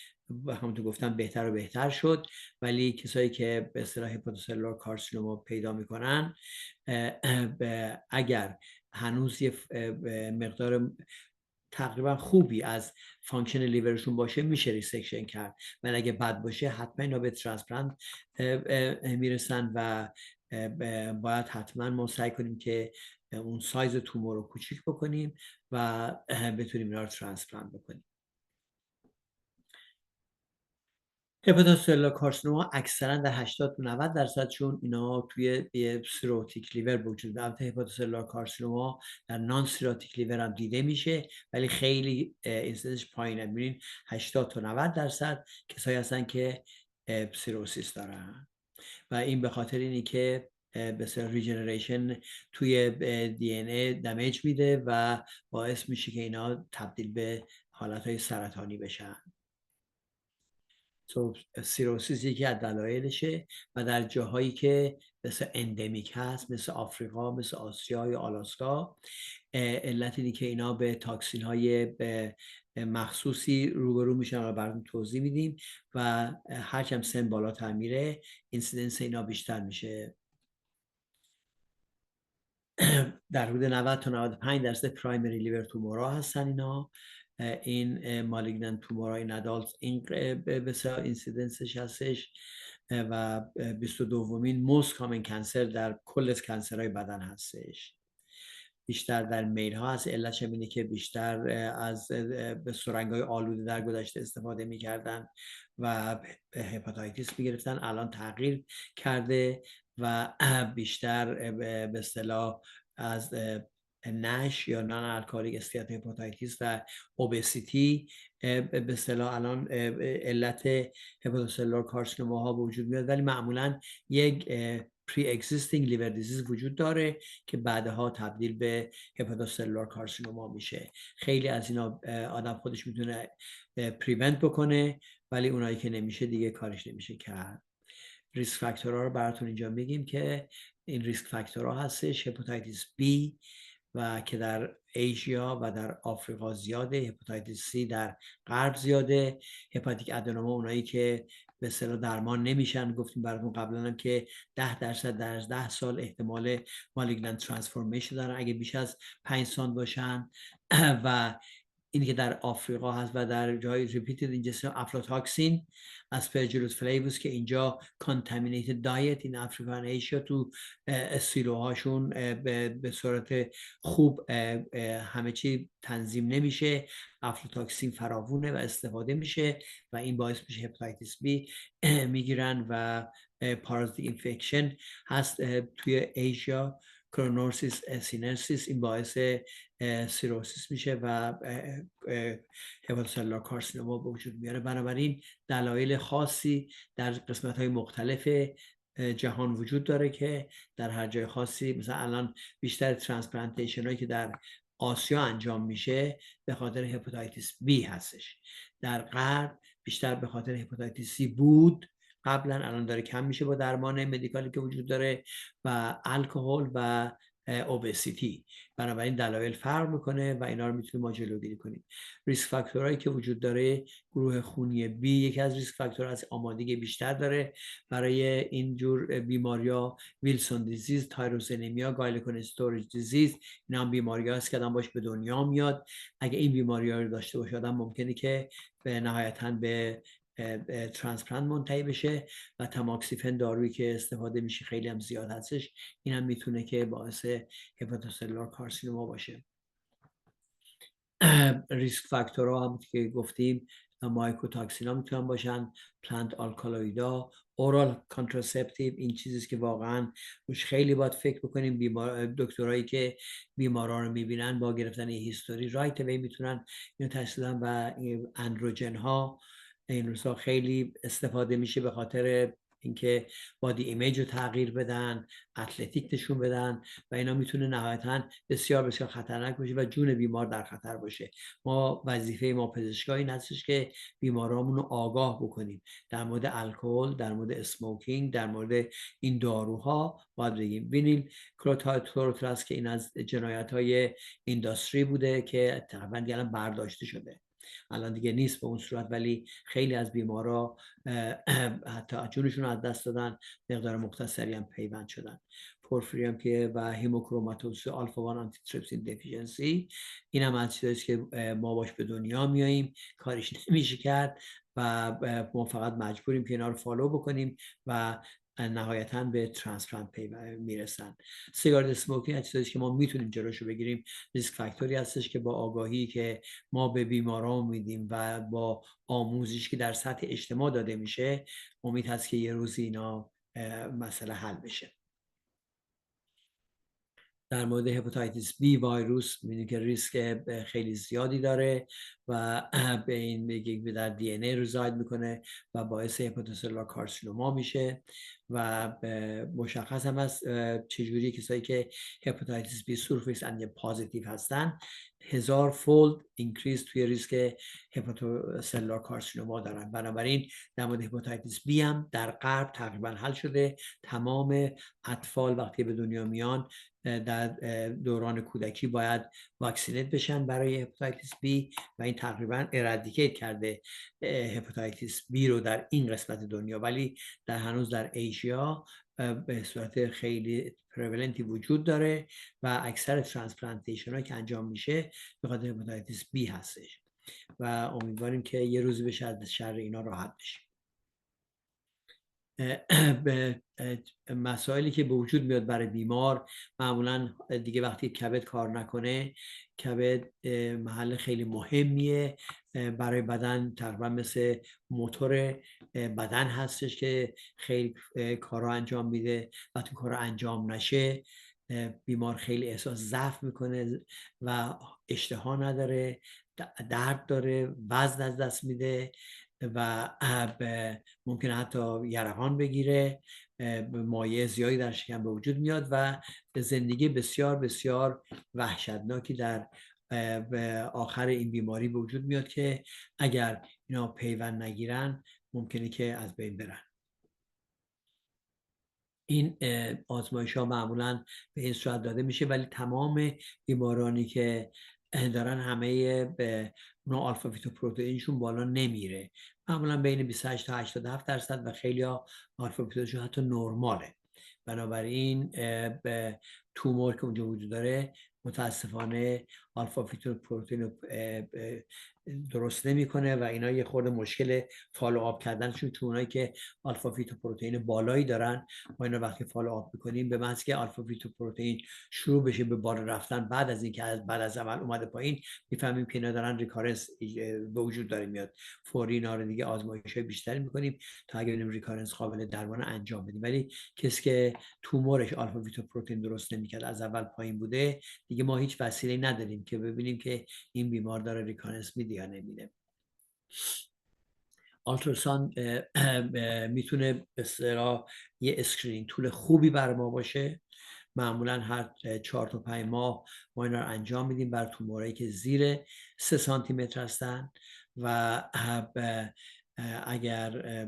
همونطور گفتم بهتر و بهتر شد. ولی کسایی که به اصطلاح هپاتوسلولار کارسینوما پیدا میکنن، اگر هنوز یه مقدار تقریبا خوبی از فانکشن لیورشون باشه، میشه ریسکشن کرد، ولی اگه بد باشه حتما اینا به ترانسپلانت میرسن و باید حتما ما سعی کنیم که اون سایز تومور رو کوچیک بکنیم و بتونیم اینا رو ترانسپلانت بکنیم. هپاتوسلولار کارسینوما اکثرا در 80 تا 90% چون اینا توی سیروتیک لیور وجود دارن. هپاتوسلولار کارسینوما در نان سیروتیک لیور هم دیده میشه ولی خیلی اینسیدنسش پایینه. میبینین 80 تا 90% کسایی هستن که سیروسیس دارن و این به خاطر اینی که به اصطلاح ریجنریشن توی دی ان ای دمیج میده و باعث میشه که اینا تبدیل به حالتهای سرطانی بشن. سیروسیس یکی از دلایلشه و در جاهایی که مثل اندمیک هست، مثل آفریقا، مثل آسیا یا آلاسکا، علت اینی که اینا به تاکسین های مخصوصی روبرو میشن و براتون توضیح میدیم و هرچند سن بالاتر میره اینسیدنس اینا بیشتر میشه. در حدود 90 تا 95% پرایمری لیور تومورا هستن اینا. این مالیگننت تومورا این ادالت این بسیار اینسیدنسش هستش و 22مین موست کامن کانسر در کل کانسرهای بدن هستش. بیشتر در میل ها هست. علتش اینه که بیشتر از به سرنگ‌های آلوده در گذشته استفاده می‌کردن و هپاتایتیس می‌گرفتن. الان تغییر کرده و بیشتر به اصطلاح از نش یا نان الکلیک استیاتوهپاتایتیس و اوبسیتی به اصطلاح الان علت هپاتوسلولار کارسینوما ها به وجود میاد، ولی معمولا یک پری اگزیستینگ لیور دیزیز وجود داره که بعدها تبدیل به هپاتوسلولار کارسینوما میشه. خیلی از اینا آدم خودش میتونه پریونت بکنه، ولی اونایی که نمیشه دیگه کارش نمیشه کرد. ریسک فاکتورها رو براتون اینجا میگیم که این ریسک فاکتورها هستش: هپاتیتیس B و که در آسیا و در آفریقا زیاده، هپاتیتیس C در غرب زیاده، هپاتیک ادنوما اونایی که به اصطلاح درمان نمیشن، گفتیم براتون قبلا هم که 10% در 10 سال احتمال مالیگننت ترانسفورمیشن دارن اگه بیش از 5 سال باشن. و اینی که در آفریقا هست و در جای ریپیتد اینجسم افلاتاکسین، اسپرجیلوس فلیووس که اینجا کانتامینیتد دایت این افریقا و ایشیا تو سیلوهاشون به صورت خوب همه چی تنظیم نمیشه، افلاتاکسین فراوونه و استفاده میشه و این باعث میشه هپاتیتیس B میگیرن و پارازیت اینفکشن هست توی ایشیا، کرونورسیس سینرسیس، این باعث سیروسیس میشه و هپاتوسلولار کارسینوما به وجود میاره. بنابراین دلایل خاصی در قسمت‌های مختلف جهان وجود داره که در هر جای خاصی، مثلا الان بیشتر ترانسپلانتیشن هایی که در آسیا انجام میشه به خاطر هپاتیتیس B هستش. در غرب بیشتر به خاطر هپاتیتیس C بود قبلا، الان داره کم میشه با درمان مدیکالی که وجود داره و الکل و اوبسیتی. بنابراین دلایل فرق میکنه و اینا رو میتونیم ما جلوگیری کنیم. ریسک فاکتورهایی که وجود داره: گروه خونی B یکی از ریسک فاکتورها از آمادگی بیشتر داره برای این جور بیماری‌ها، ویلسون دیزیز، تایروسینمیا، گایلوکون استوریج دیزیز، اینا هم بیماری‌ها است که آدم باش به دنیا میاد. اگه این بیماری‌ها رو داشته باشه آدم ممکنه که به نهایتاً به ترانسپلانت منتهی بشه و تاماکسیفن دارویی که استفاده میشه خیلی هم زیاد هستش، این هم میتونه که باعث هپاتوسلولار کارسینوما باشه. ریسک فاکتورها هم که گفتیم مایکوتاکسینا میتونن باشن، پلانت آلکالویدا، اورال کانتراسپتیو، این چیزیست که واقعا روش خیلی باید فکر بکنیم. دکترایی که بیمارا رو میبینن با گرفتن هیستوری رایت اوی میتونن اینو تشخیص بدن و اندروژن ها این روزها خیلی استفاده میشه به خاطر اینکه بادی ایمیج رو تغییر بدن، اتلتیک نشون بدن و اینا میتونه نهایتاً بسیار بسیار خطرناک باشه و جون بیمار در خطر باشه. ما وظیفه ما پزشکا این هستش که بیمارامون رو آگاه بکنیم در مورد الکل، در مورد اسموکینگ، در مورد این داروها باید بگیم. وینیل کلوتراتراس که این از جنایت‌های اینداستری بوده که تقریباً دیگه برداشته شده، الان دیگه نیست به اون صورت، ولی خیلی از بیمارا حتی جونشون رو از دست دادن، مقدار مختصری هم پیوند شدن. پورفیریم که و هیموکروماتوز آلفا 1 آنتی تریپسین دفیشنسی، این هم از چیزیست که ما باش به دنیا میاییم، کارش نمیشه کرد و ما فقط مجبوریم که اینا رو فالو بکنیم و نهایتاً به ترانسپلانت میرسن. سیگارت اسموکینگ از چیزیست که ما میتونیم جلوشو بگیریم. ریسک فاکتوری هستش که با آگاهی که ما به بیماران میدیم و با آموزشی که در سطح اجتماع داده میشه، امید هست که یه روزی اینا مسئله حل بشه. در مورد هپاتیتیس B ویروس می‌بینیم که ریسک خیلی زیادی داره و به این در دی ان ای رزاید میکنه و باعث هپاتوسلولار کارسینوما میشه و مشخص هم است چجوری کسایی که هپاتیتیس بی سورفیس انتی پازیتیو هستن 1000 فولد اینکریز توی ریسک هپاتوسلولار کارسینوما دارن. بنابراین در مورد هپاتیتیس بی هم در غرب تقریبا حل شده. تمام اطفال وقتی به دنیا میان در دوران کودکی باید واکسینیت بشن برای هپاتیتیس بی و این تقریبا ارادیکیت کرده هپاتیتیس بی رو در این قسمت دنیا، ولی در هنوز در ایژیا به صورت خیلی پرولنتی وجود داره و اکثر ترانسپلانتیشن ها که انجام میشه به خاطر هپاتیتیس بی هستش و امیدواریم که یه روزی بشه از شر اینا راحت بشیم. به مسائلی که به وجود میاد برای بیمار، معمولا دیگه وقتی کبد کار نکنه، کبد محل خیلی مهمیه برای بدن، تقریبا مثل موتور بدن هستش که خیلی کارا انجام میده. وقتی کارا انجام نشه بیمار خیلی احساس ضعف میکنه و اشتها نداره، درد داره، وزن از دست میده و ممکنه حتی یرقان بگیره، مایع زیادی در شکم به وجود میاد و زندگی بسیار بسیار وحشتناکی در آخر این بیماری به وجود میاد که اگر اینا پیوند نگیرن ممکنه که از بین برن. این آزمایش ها معمولا به این صورت داده میشه، ولی تمام بیمارانی که دارن همه به اونا آلفا فیتوپروتئینشون بالا نمیره، معمولا بین 28 تا 87% و خیلی ها آلفا فیتوشون حتی نرماله. بنابراین به تومور که اونجا وجود داره متاسفانه آلفا فیتوپروتئین درست نمیکنه و اینا یه خورده مشکل فالو آپ کردنشون، چون اونایی که آلفا فیتوپروتئین بالایی دارن ما اینا وقتی فالو آپ میکنیم به محض که آلفا فیتوپروتئین شروع بشه به بالا رفتن بعد از اینکه بعد از عمل اومده پایین، میفهمیم که اینا دارن ریکارنس به وجود داره میاد. فوری اینا رو دیگه آزمایش‌های بیشتری میکنیم تا اگه ببینیم ریکارنس قابل درمان انجام بدیم. ولی کسی که تومورش آلفا فیتوپروتئین درست نمیکرد از اول پایین بوده، دیگه ما هیچ وسیله نداریم که ببینیم که این بیمار داره ریکارنس میده یا نمیده. آلتراساند میتونه به اصطلاح یه اسکرینینگ طول خوبی بر ما باشه. معمولا هر 4 تا 5 ماه ما اینا رو انجام میدیم بر تومورایی که زیر 3 سانتی متر هستن و اگر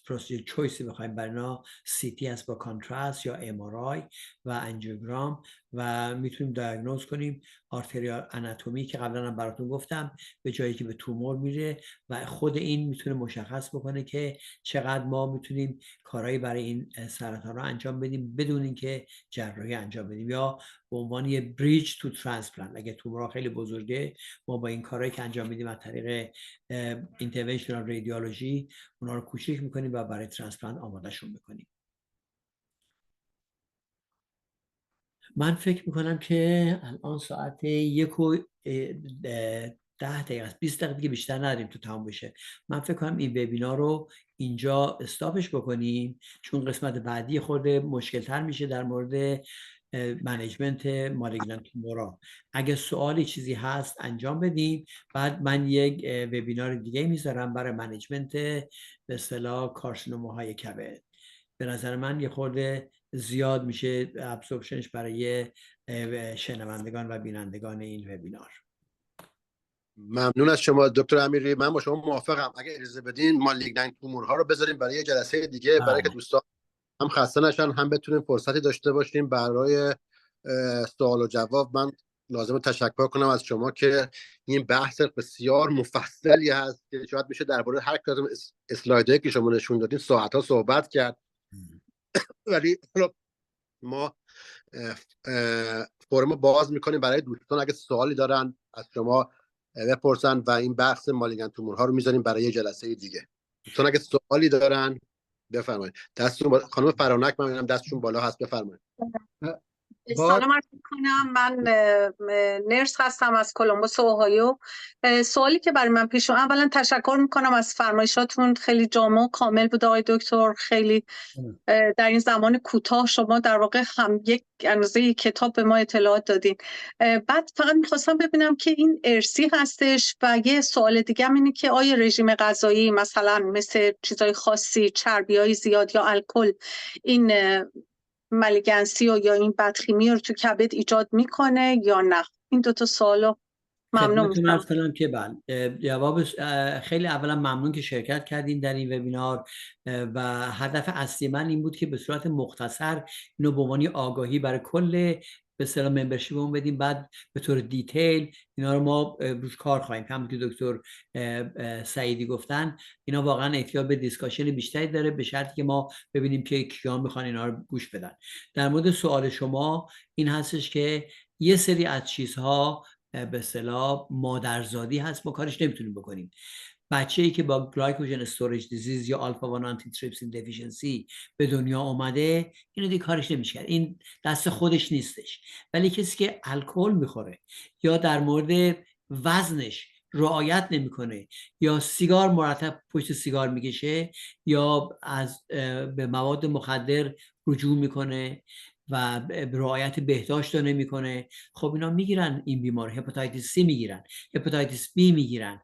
پروسیجر چویسی بخوایم برای اینا CT هست با کانتراست یا MRI و انجیوگرام و میتونیم دیاگنوز کنیم. آرتریال آناتومی که قبلا هم براتون گفتم به جایی که به تومور میره و خود این میتونه مشخص بکنه که چقدر ما میتونیم کارهایی برای این سرطان رو انجام بدیم بدون اینکه جراحی انجام بدیم، یا به عنوان یه بریج تو ترانسپلانت. اگه تومورها خیلی بزرگه ما با این کارهایی که انجام میدیم از طریق اینترونشنال رادیولوژی اونا رو کوچیک میکنیم و برای ترانسپلانت آمادهشون میکنیم. من فکر میکنم که الان ساعت 1:10 است، 20 دقیقه دیگه بیشتر نداریم تو تمام بشه. من فکر کنم این وبینار رو اینجا استاپش بکنیم، چون قسمت بعدی خورده مشکل تر میشه در مورد منیجمنت مالیگنانت تومورا. اگه سوالی چیزی هست انجام بدیم، بعد من یک وبینار دیگه میذارم برای منیجمنت به اصطلاح کارسینوماهای کبد. به نظر من یه خورده زیاد میشه ابسوربشنش برای شنوندگان و بینندگان این وبینار. ممنون از شما دکتر امیری. من با شما موافقم. اگه اجازه بدین مالیگنانت تومورها رو بذاریم برای یه جلسه دیگه برای که دوستان هم خسته نشن هم بتونیم فرصتی داشته باشیم برای سوال و جواب. من لازم تشکر کنم از شما که این بحث بسیار مفصلی هست که شاید میشه درباره هر کدوم اسلایدایی که شما نشون دادین ساعت‌ها صحبت کرد. ولی ما فورم باز میکنیم برای دوستان اگه سوالی دارن از شما بپرسن و این بحث مالیگنانت تومورها رو میذاریم برای یه جلسه دیگه. دوستان اگه سوالی دارن بفرمایید. دستتون خانم فرانک من میبینم دستشون بالا هست، بفرمایید. سلام عرض می‌کنم. من نرس هستم از کلمبوس اوهایو. سوالی که برای من پیش اومد، اولا تشکر میکنم از فرمایشاتون، خیلی جامع و کامل بود آقای دکتر. خیلی در این زمان کوتاه شما در واقع هم یک اندازه کتاب به ما اطلاعات دادین. بعد فقط میخواستم ببینم که این ارثی هستش و یه سوال دیگه هم اینه که آیا رژیم غذایی مثلا مثل چیزای خاصی، چربیای زیاد یا الکل، این ملیگنسی یا این بدخیمی رو تو کبد ایجاد میکنه یا نه؟ این دوتا سوالو ممنون میشم. خدمتتون که بله، جوابش خیلی اولا ممنون که شرکت کردین در این وبینار و هدف اصلی من این بود که به صورت مختصر اینو به عنوان آگاهی برای کل به اصطلاح ممبرشیپمون بدیم، بعد به طور دیتیل اینا رو ما روش کار خواهیم. همونطور که دکتر سعیدی گفتن اینا واقعا احتیاج به دیسکاشن بیشتری داره، به شرطی که ما ببینیم که کیا میخوان اینا رو گوش بدن. در مورد سوال شما این هستش که یه سری از چیزها به اصطلاح مادرزادی هست، ما کارش نمیتونیم بکنیم. بچه‌ای که با گلایکوژن استوریج دیزیز یا آلفا 1 آنتی تریپسین دفیشنسی به دنیا اومده، اینو دیگه کارش نمیشه کرد، این دست خودش نیستش. ولی کسی که الکل میخوره یا در مورد وزنش رعایت نمیکنه یا سیگار مرتب پشت سیگار میکشه یا از به مواد مخدر رجوع میکنه و رعایت بهداشت رو نمیکنه، خب اینا میگیرن این بیمار، هپاتیتس C میگیرن، هپاتیتس B میگیرن،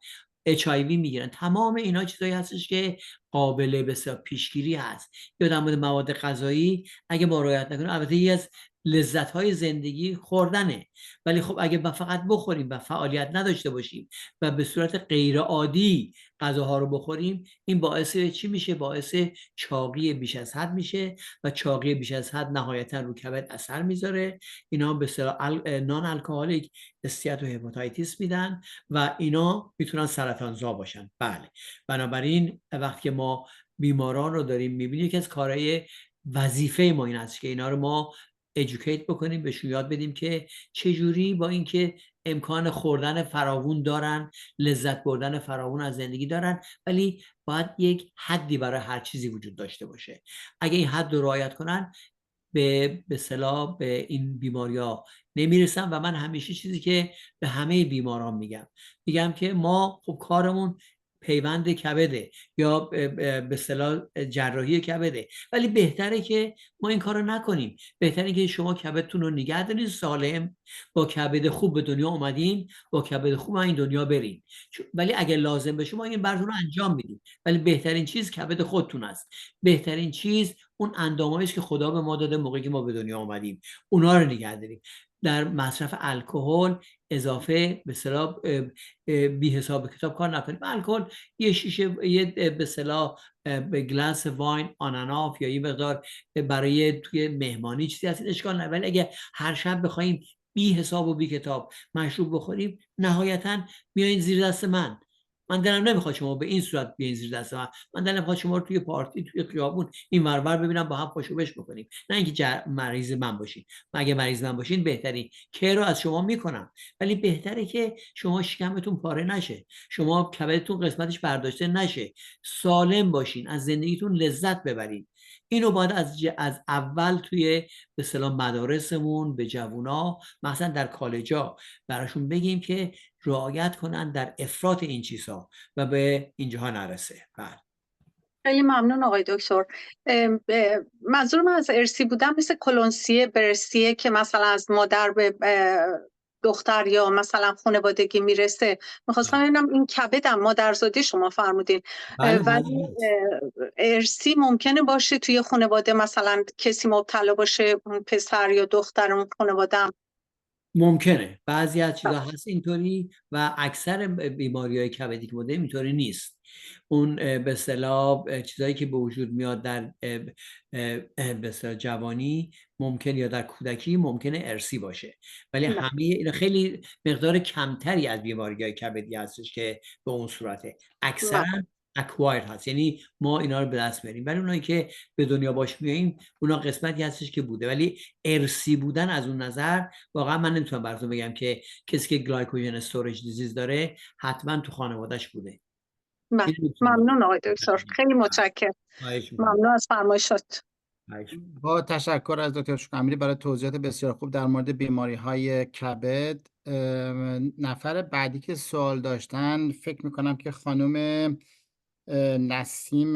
HIV میگیرن. تمام اینا چیزایی هستش که قابل بسیار پیشگیری هست. یا در مورد مواد غذایی اگه ما رعایت نکنیم، البته یکی از لذت‌های زندگی خوردنه، ولی خب اگه فقط بخوریم و فعالیت نداشته باشیم و به صورت غیر عادی غذاها رو بخوریم، این باعث چی میشه؟ باعث چاقی بیش از حد میشه و چاقی بیش از حد نهایتا رو کبد اثر میذاره. اینا به اصطلاح نان الکلیک استیات و هپاتیتیس میدن و اینا میتونن سرطانزا باشن. بله، بنابراین وقتی که ما بیماران رو داریم میبینیم، یکی از کارهای وظیفه ما این است که اینا رو ما ادوکییت بکنیم، بهشون یاد بدیم که چجوری با اینکه امکان خوردن فراوون دارن، لذت بردن فراوون از زندگی دارن، ولی باید یک حدی برای هر چیزی وجود داشته باشه. اگه این حد رو رعایت کنن به اصطلاح به این بیماری‌ها نمیرسن. و من همیشه چیزی که به همه بیماران میگم که ما خب کارمون پیوند کبده یا به اصطلاح جراحی کبده، ولی بهتره که ما این کارو نکنیم. بهتره که شما کبدتون رو نگه دارید سالم، با کبد خوب به دنیا اومدین، با کبد خوب این دنیا برین. ولی اگه لازم بشه ما این براتون رو انجام میدیم، ولی بهترین چیز کبد خودتون است. بهترین چیز اون اندامایی است که خدا به ما داده موقعی که ما به دنیا اومدیم، اونا رو نگه داریم. در مصرف الکل اضافه به اصطلاح بی حساب کتاب کار نکنیم. الکل یه شیشه، یه به اصطلاح به گلاس واین آناناف یا یه مقدار برای توی مهمانی چیزی هست، اشکال نداره. ولی اگه هر شب بخوایم بی حساب و بی کتاب مشروب بخوریم، نهایتاً میایین زیر دست من دلم نمیخواد شما به این صورت بیاین زیر دست من دلم میخواد شما رو توی پارتی، توی خیابون این ورور ببینم، با هم پاشوبش بکنیم، نه اینکه مریض من باشین. اگه مریض من باشین بهترین که رو از شما میکنم، ولی بهتره که شما شکمتون پاره نشه، شما کبدتون قسمتش برداشته نشه، سالم باشین، از زندگیتون لذت ببرین. اینو باید از اول توی به اصطلاح مدارسمون به جوونا، مثلا در کالجا، براشون بگیم که رعایت کنن در افراط این چیزها و به اینجاها نرسه. بله، خیلی ممنون آقای دکتر. منظور من از ارثی بودن مثل کلونسیه، برسیه که مثلا از مادر به دختر یا مثلا خانوادگی میرسه. میخواستم ببینم این کبدم مادرزادی شما فرمودین، ولی ارثی ممکنه باشه توی خانواده، مثلا کسی مبتلا باشه، پسر یا دختر اون خانواده هم ممکنه. بعضی از چیزا هست اینطوری و اکثر بیماری‌های کبدی که بوده اینطوری نیست. اون به اصطلاح چیزایی که به وجود میاد در به اصطلاح جوانی ممکن یا در کودکی ممکنه ارثی باشه، ولی همه اینا خیلی مقدار کمتری از بیماری‌های کبدی هستش که به اون صورته. اکثرا اکوایر هست، یعنی ما اینا رو به دست میاریم، ولی اونایی که به دنیا باش میاییم اونا قسمتی هستش که بوده. ولی ارثی بودن از اون نظر واقعا من نمیتونم براتون بگم که کسی که گلایکوژن استوریج دیزیز داره حتما تو خانوادهش بوده. ممنون آقای دکتر، خیلی متشکرم. ممنون از فرمایشات. با تشکر از دکتر شکوه‌امیری برای توضیحات بسیار خوب در مورد بیماری‌های کبد. نفر بعدی که سوال داشتن فکر می‌کنم که خانم نسیم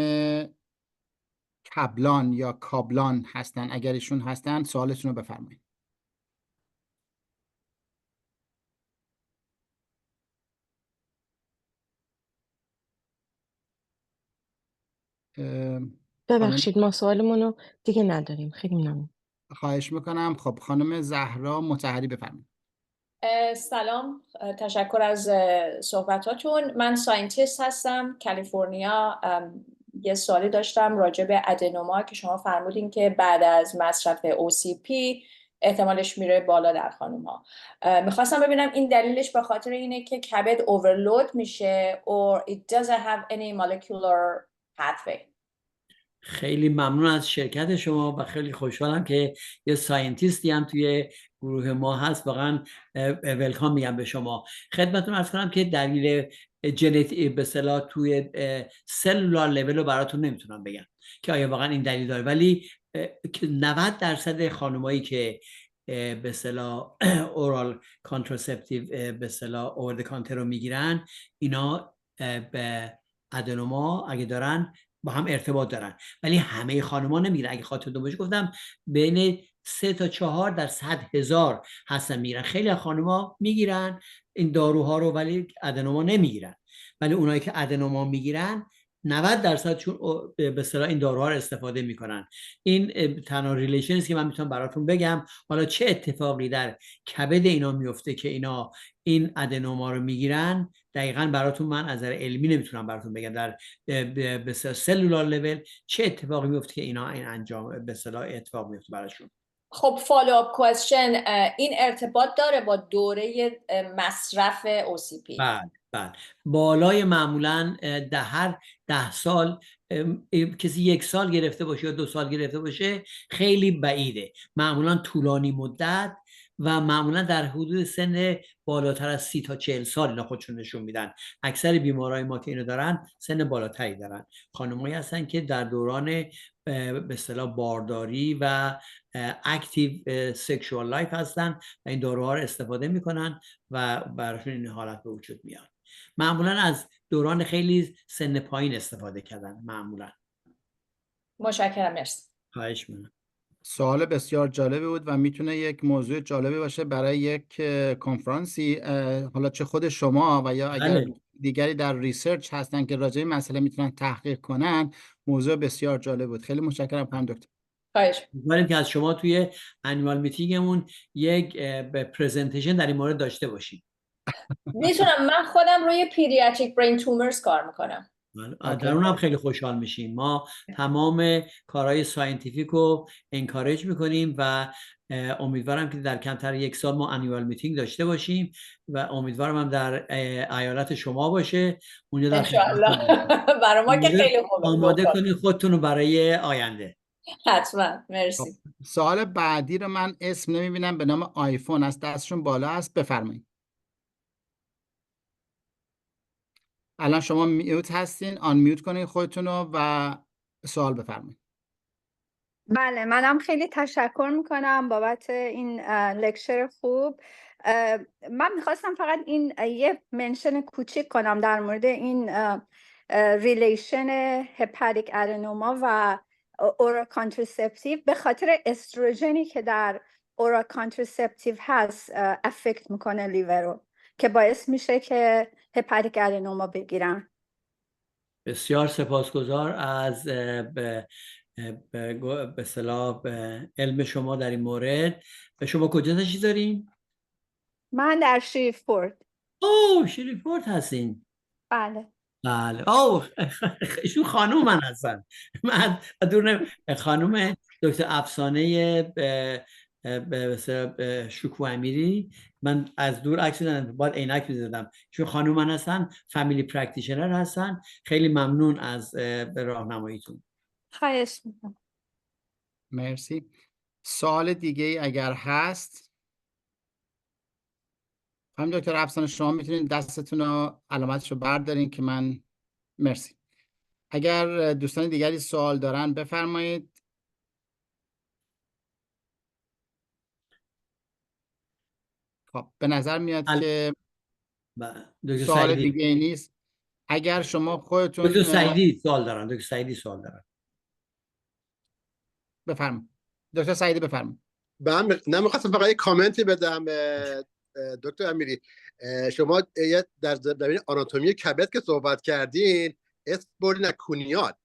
کبلان یا کابلان هستن. اگر ایشون هستن سوالتون رو بفرمایید. ببخشید ما سوالمون رو دیگه نداریم. خیلی ممنون. خواهش میکنم. خب خانم زهرا مطهری بفرمایید. سلام، تشکر از صحبتاتون. من ساینتیست هستم کالیفرنیا. یه سوالی داشتم راجع به ادنوما که شما فرمودین که بعد از مصرف OCP احتمالش میره بالا در خانوم ها. میخواستم ببینم این دلیلش به خاطر اینه که کبد overload میشه or it doesn't have any molecular pathway. خیلی ممنون از شرکت شما و خیلی خوشحالم که یه ساینتیستی هم توی گروه ما هست. واقعا ولکام میگم به شما. خدمتتون عرض کنم که دلیل ژنتیک به اصطلاح توی سلولار لول رو براتون نمیتونم بگم که آیا واقعا این دلیل داره، ولی 90% خانمایی که به اصطلاح اورال کانتراسپتیو به اصطلاح اوور د کانتر رو میگیرن، اینا به ادنوما اگه دارن با هم ارتباط دارن، ولی همه خانم‌ها نمیگیرن. اگه خاطرتون باشه گفتم بین 3 تا 4 در 100,000 هستن میگیرن. خیلی از خانم‌ها میگیرن این داروها رو ولی ادنوما نمیگیرن، ولی اونایی که ادنوما میگیرن 90% چون به اصطلاح این داروها رو استفاده میکنن. این تنها ریلیشنی که من میتونم براتون بگم. حالا چه اتفاقی در کبد اینا میفته که اینا این ادنوما رو میگیرن، دقیقاً براتون من از نظر علمی نمیتونم براتون بگم در به سلولار لول چه اتفاقی میفته که اینا این انجام به اصطلاح اتفاق میفته براشون. خب follow up question، این ارتباط داره با دوره مصرف OCP؟ بله بالای معمولاً هر 10 سال کسی 1 سال گرفته باشه یا 2 سال گرفته باشه خیلی بعیده. معمولاً طولانی مدت و معمولا در حدود سن بالاتر از 30 تا 40 سال اینا خودشون نشون میدن. اکثر بیمارای ما که اینو دارن سن بالاتری دارن. خانمایی هستن که در دوران به اصطلاح بارداری و اکتیو سکشوال لایف هستن و این داروها رو استفاده میکنن و براشون این حالت به وجود میاد. معمولا از دوران خیلی سن پایین استفاده کردن معمولا. متشکرم، مرسی. خواهش می‌کنم. سوال بسیار جالبی بود و میتونه یک موضوع جالبی باشه برای یک کنفرانسی. حالا چه خود شما و یا اگر دیگری در ریسرچ هستن که راجع به مسئله میتونن تحقیق کنن، موضوع بسیار جالب بود. خیلی متشکرم خانم دکتر. خواهش می‌کنیم که از شما توی انوال میتینگمون یک پرزنتیشن در این مورد داشته باشیم. میتونم. من خودم روی پیدیاتریک برین تومرز کار میکنم. در اونم خیلی خوشحال میشیم. ما تمام کارهای ساینتیفیک رو انکارج میکنیم و امیدوارم که در کمتر 1 سال ما انیوال میتینگ داشته باشیم و امیدوارم هم در ایالت شما باشه. اونجا در انشاءالله. برای ما که خیلی خوبه. آماده کنید خودتون رو برای آینده. حتما. مرسی. سوال بعدی رو من اسم نمیبینم، به نام آیفون است، دستشون بالا است. بفرمایید. الان شما میوت هستین، آن میوت کنین خودتون رو و سوال بفرمایید. بله، منم خیلی تشکر میکنم بابت این لکچر خوب. من میخواستم فقط این یه منشن کوچیک کنم در مورد این ریلیشن هپاتیک ادنوما و اورال کانترسپتیو. به خاطر استروژنی که در اورال کانترسپتیو هست افکت میکنه لیور رو، که باعث میشه که هپاتیک ادنوما بگیرن. بسیار سپاسگزار از به اصطلاح علم شما در این مورد. شما کجا تشریف دارین؟ من در شریفورد. اوه، شریفورد هستین؟ بله. بله. اوه، ایشون خانوم من هستن. من دور خانوم دکتر افسانه به شکوه‌امیری. من از دور عکس دیدم، باید عینک می‌زدم. چون خانوم من هستن، فامیلی پرکتیشنر هستن. خیلی ممنون از راهنماییتون. خواهش میکنم. مرسی. سوال دیگه ای اگر هست، خانم دکتر افسانه شما میتونید دستتون رو علامتش رو بردارین که من. مرسی. اگر دوستان دیگری سوال دارن بفرمایید. خب به نظر میاد که دکتر سوال سعیدی، دیگه ای نیست. اگر شما خودتون دکتر سعیدی سوال دارن. دکتر سعیدی سوال دارن. بفرمایید دکتر سعیدی، بفرمایید. من نمیخواستم فقط یک کامنتی بدم دکتر امیری. شما در زمینه آناتومی کبد که صحبت کردین اسم بردین از کونیاد.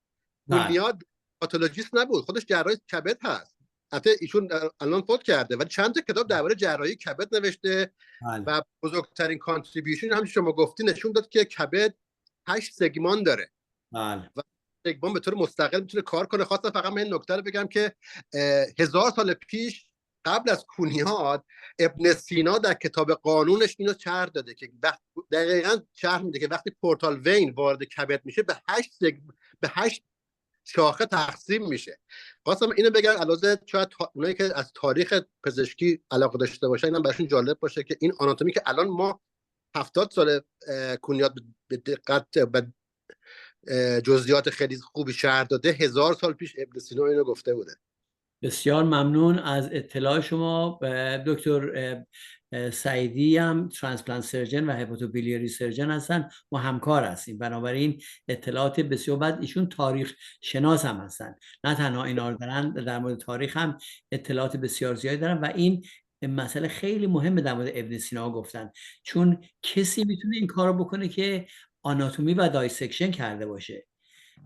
کونیاد پاتولوژیست نبود، خودش جراح کبد هست. البته ایشون الان فوت کرده ولی چند تا کتاب درباره جراحی کبد نوشته و بزرگترین کانتریبیوشن هم شما گفتین نشون داد که کبد 8 سگمان داره و سگمان به طور مستقل میتونه کار کنه. خواستم فقط من این نکته رو بگم که 1000 سال پیش قبل از کونیاد ابن سینا در کتاب قانونش اینو شرح داده که دقیقاً شرح میده که وقتی پورتال وین وارد کبد میشه به 8 شاخه تقسیم میشه. خواستم اینو بگم علاوه شاید اونایی که از تاریخ پزشکی علاقه داشته باشن اینم براشون جالب باشه که این آناتومی که الان ما 70 سال کونیاد به دقت و جزئیات خیلی خوبی شرح داده، 1000 سال پیش ابن سینا اینو گفته بوده. بسیار ممنون از اطلاع شما. دکتر سعیدی هم ترانسپلانت سرجن و هپاتوبیلیاری سرجن هستن، ما همکار هستیم، بنابراین اطلاعات بسیار بعد ایشون تاریخ شناس هم هستن، نه تنها اینا رو دارن، در مورد تاریخ هم اطلاعات بسیار زیادی دارن و این مسئله خیلی مهمه در مورد ابن سینا گفتن، چون کسی میتونه این کارو بکنه که آناتومی و دایسکشن کرده باشه.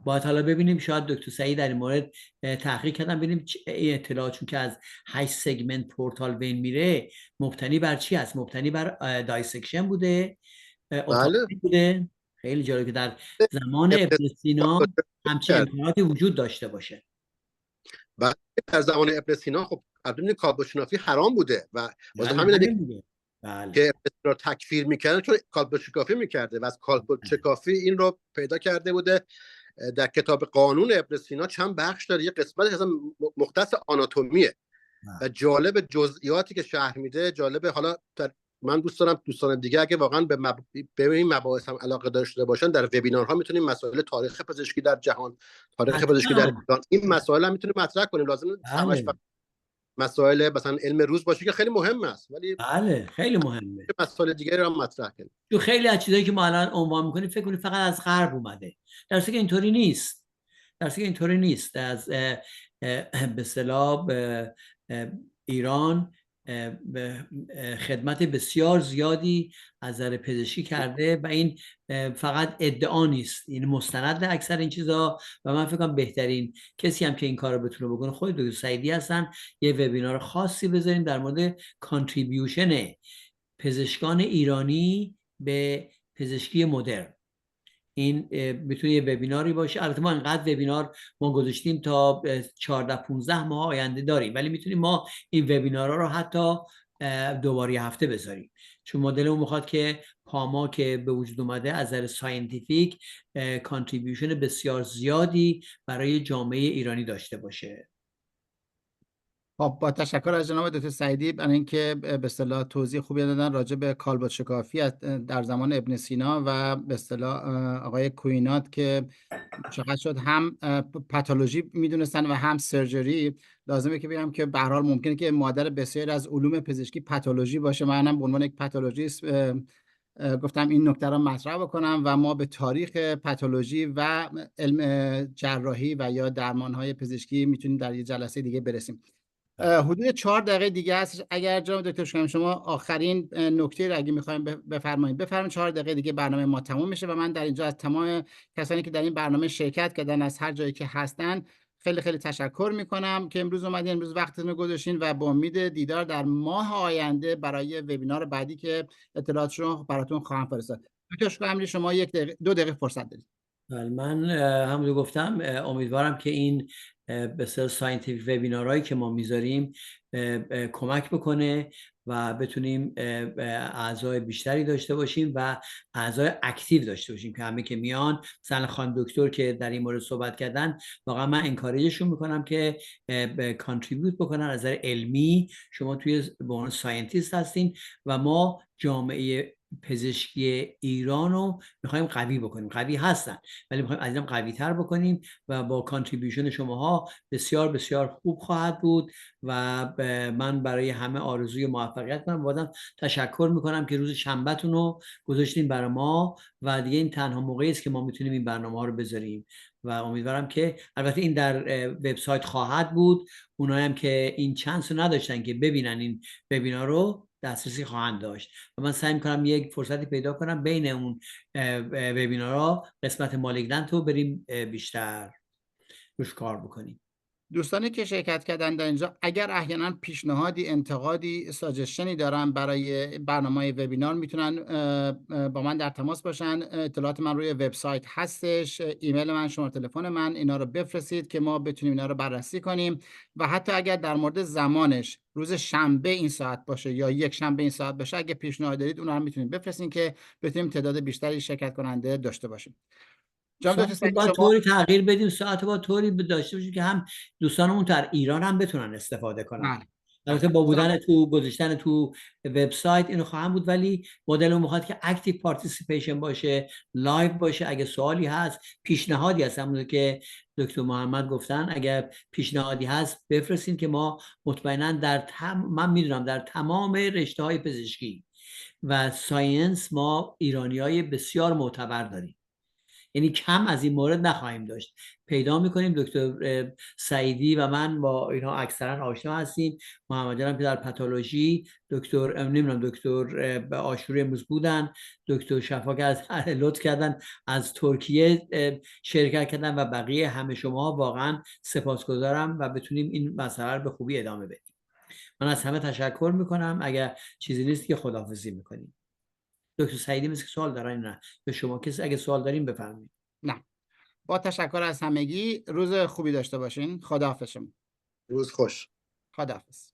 باید حالا ببینیم، شاید دکتر سعید در این مورد تحقیق کردن، ببینیم این اطلاعات چون که از 8 سگمنت پورتال وین میره مبتنی بر چی است؟ مبتنی بر دایسکشن بوده؟ بله. بوده؟ خیلی جالب که در زمان ابن سینا همچین امکاناتی وجود داشته باشه. و در زمان ابن سینا خب قبل کالبدشکافی حرام بوده و واسه همین که رو تکفیر میکردن چون کالبدشکافی میکرده و از کالبدشکافی این رو پیدا کرده بوده. در کتاب قانون ابن سینا چند بخش داره، یه قسمت اصلا مختص آناتومیه و جالب جزئیاتی که شرح میده جالبه. حالا من دوست دارم دوستان دیگه اگه واقعا به این مباحث هم علاقه داشته باشن در وبینارها میتونیم مسائل تاریخ پزشکی در جهان، تاریخ پزشکی در ایران، این مسائل هم میتونیم مطرح کنیم. لازم همش مسائل مثلا علم روز باشه که خیلی مهم است، ولی بله خیلی مهمه مسائل دیگه رو هم مطرح کنیم. تو خیلی از چیزایی که ما الان عنوان میکنیم فکر کنید فقط از غرب اومده، در حالی که اینطوری نیست. از به اصطلاح ایران خدمت بسیار زیادی از نظر پزشکی کرده و این فقط ادعا نیست، این مستند اکثر این چیزا و من فکر کنم بهترین کسی هم که این کارو بتونه بکنه خود دکتر سعیدی هستن. یه وبینار خاصی بذاریم در مورد کانتریبیوشن پزشکان ایرانی به پزشکی مدرن. این میتونه یه وبیناری باشه. البته ما انقدر وبینار ما گذاشتیم تا 14-15 ماه آینده داریم، ولی میتونیم ما این وبینارها رو حتی دوباره هفته بذاریم، چون مدلمون میخواد که پاما که به وجود اومده از نظر ساینتیفیک کانتریبیوشن بسیار زیادی برای جامعه ایرانی داشته باشه. خب با تشکر از جناب دکتر سعیدی برای اینکه به اصطلاح توضیح خوبی دادن راجع به کالبدشکافی در زمان ابن سینا و به اصطلاح آقای کوینات که چقدر شد هم پاتولوژی میدونستن و هم سرجری. لازمه که بگم که به هر حال ممکنه که مادر بسیار از علوم پزشکی پاتولوژی باشه. منم به عنوان یک پاتولوژیست گفتم این نکته را مطرح بکنم و ما به تاریخ پاتولوژی و علم جراحی و یا درمانهای پزشکی میتونیم در یه جلسه دیگه برسیم. حدود 4 دقیقه دیگه است. اگر جناب دکتر شما آخرین نکته رو اگه می‌خواید بفرمایید 4 دقیقه دیگه برنامه ما تموم میشه و من در اینجا از تمام کسانی که در این برنامه شرکت کردن از هر جایی که هستن خیلی خیلی تشکر میکنم که امروز اومدین، امروز وقتتون رو گذاشتین و با امید دیدار در ماه آینده برای وبینار بعدی که اطلاعاتش رو براتون خواهم فرستاد. دکتر امیری شما 2 دقیقه فرصت دارید. من همونطور گفتم امیدوارم که این بسیار ساینتیفیک وبینارهایی که ما میذاریم کمک بکنه و بتونیم اعضای بیشتری داشته باشیم و اعضای اکتیو داشته باشیم که همه که میان، مثلا خانم دکتر که در این مورد صحبت کردن، واقعا من انکاریجشون میکنم که کانتریبیوت بکنن از نظر علمی. شما توی به عنوان ساینتیست هستین و ما جامعه پزشکی ایران رو میخوایم قوی بکنیم. قوی هستن ولی میخوایم از اینم قوی تر بکنیم و با کانتریبیوشن شماها بسیار بسیار خوب خواهد بود و من برای همه آرزوی موفقیت کنم. بازم تشکر میکنم که روز شنبهتون رو گذاشتین برای ما و دیگه این تنها موقعی است که ما میتونیم این برنامه ها رو بذاریم و امیدوارم که البته این در وبسایت خواهد بود. اونایی هم که این چانس رو نداشتن که ببینن این وبینار رو دسترسی خواهند داشت و من سعی می‌کنم یک فرصتی پیدا کنم بین اون وبینارها قسمت مالگنت رو بریم بیشتر روش کار بکنیم. دوستانی که شرکت کردن در اینجا اگر احیانا پیشنهادی، انتقادی، ساجشنی دارن برای برنامه وبینار میتونن با من در تماس باشن. اطلاعات من روی وبسایت هستش، ایمیل من، شماره تلفن من، اینا رو بفرستید که ما بتونیم اینا رو بررسی کنیم و حتی اگر در مورد زمانش روز شنبه این ساعت باشه یا یک شنبه این ساعت باشه، اگه پیشنهاد دارید اونها رو میتونید بفرستین که بتونیم تعداد بیشتری شرکت کننده داشته باشیم. ساعت با طوری تغییر بدیم، ساعت با طوری داشته باشیم که هم دوستانمون در ایران هم بتونن استفاده کنن. البته با بودن تو گذاشتن تو وبسایت اینو خواهم بود، ولی مدل میخواد که اکتیو پارتیسیپیشن باشه، لایو باشه. اگه سوالی هست، پیشنهادی هست، همون که دکتر محمد گفتن، اگر پیشنهادی هست بفرستین که ما مطمئنا من میدونم در تمام رشته‌های پزشکی و ساینس ما ایرانیای بسیار معتبر داریم، یعنی کم از این مورد نخواهیم داشت. پیدا میکنیم. دکتر سعیدی و من با اینها اکثرا آشنا هستیم. محمد جانم که در پاتولوژی، دکتر آشوری امروز بودن، دکتر شفا که از لطف کردن از ترکیه شرکت کردن و بقیه همه شما واقعا سپاسگزارم و بتونیم این مسئله رو به خوبی ادامه بدیم. من از همه تشکر میکنم. اگر چیزی نیست که خداحافظی میکنیم. دکتر سعیدی مثل سوال دارن؟ نه به شما کسی اگه سوال دارین بفرمایید. نه، با تشکر از همگی. روز خوبی داشته باشین. خداحافظ شما. روز خوش. خداحافظ.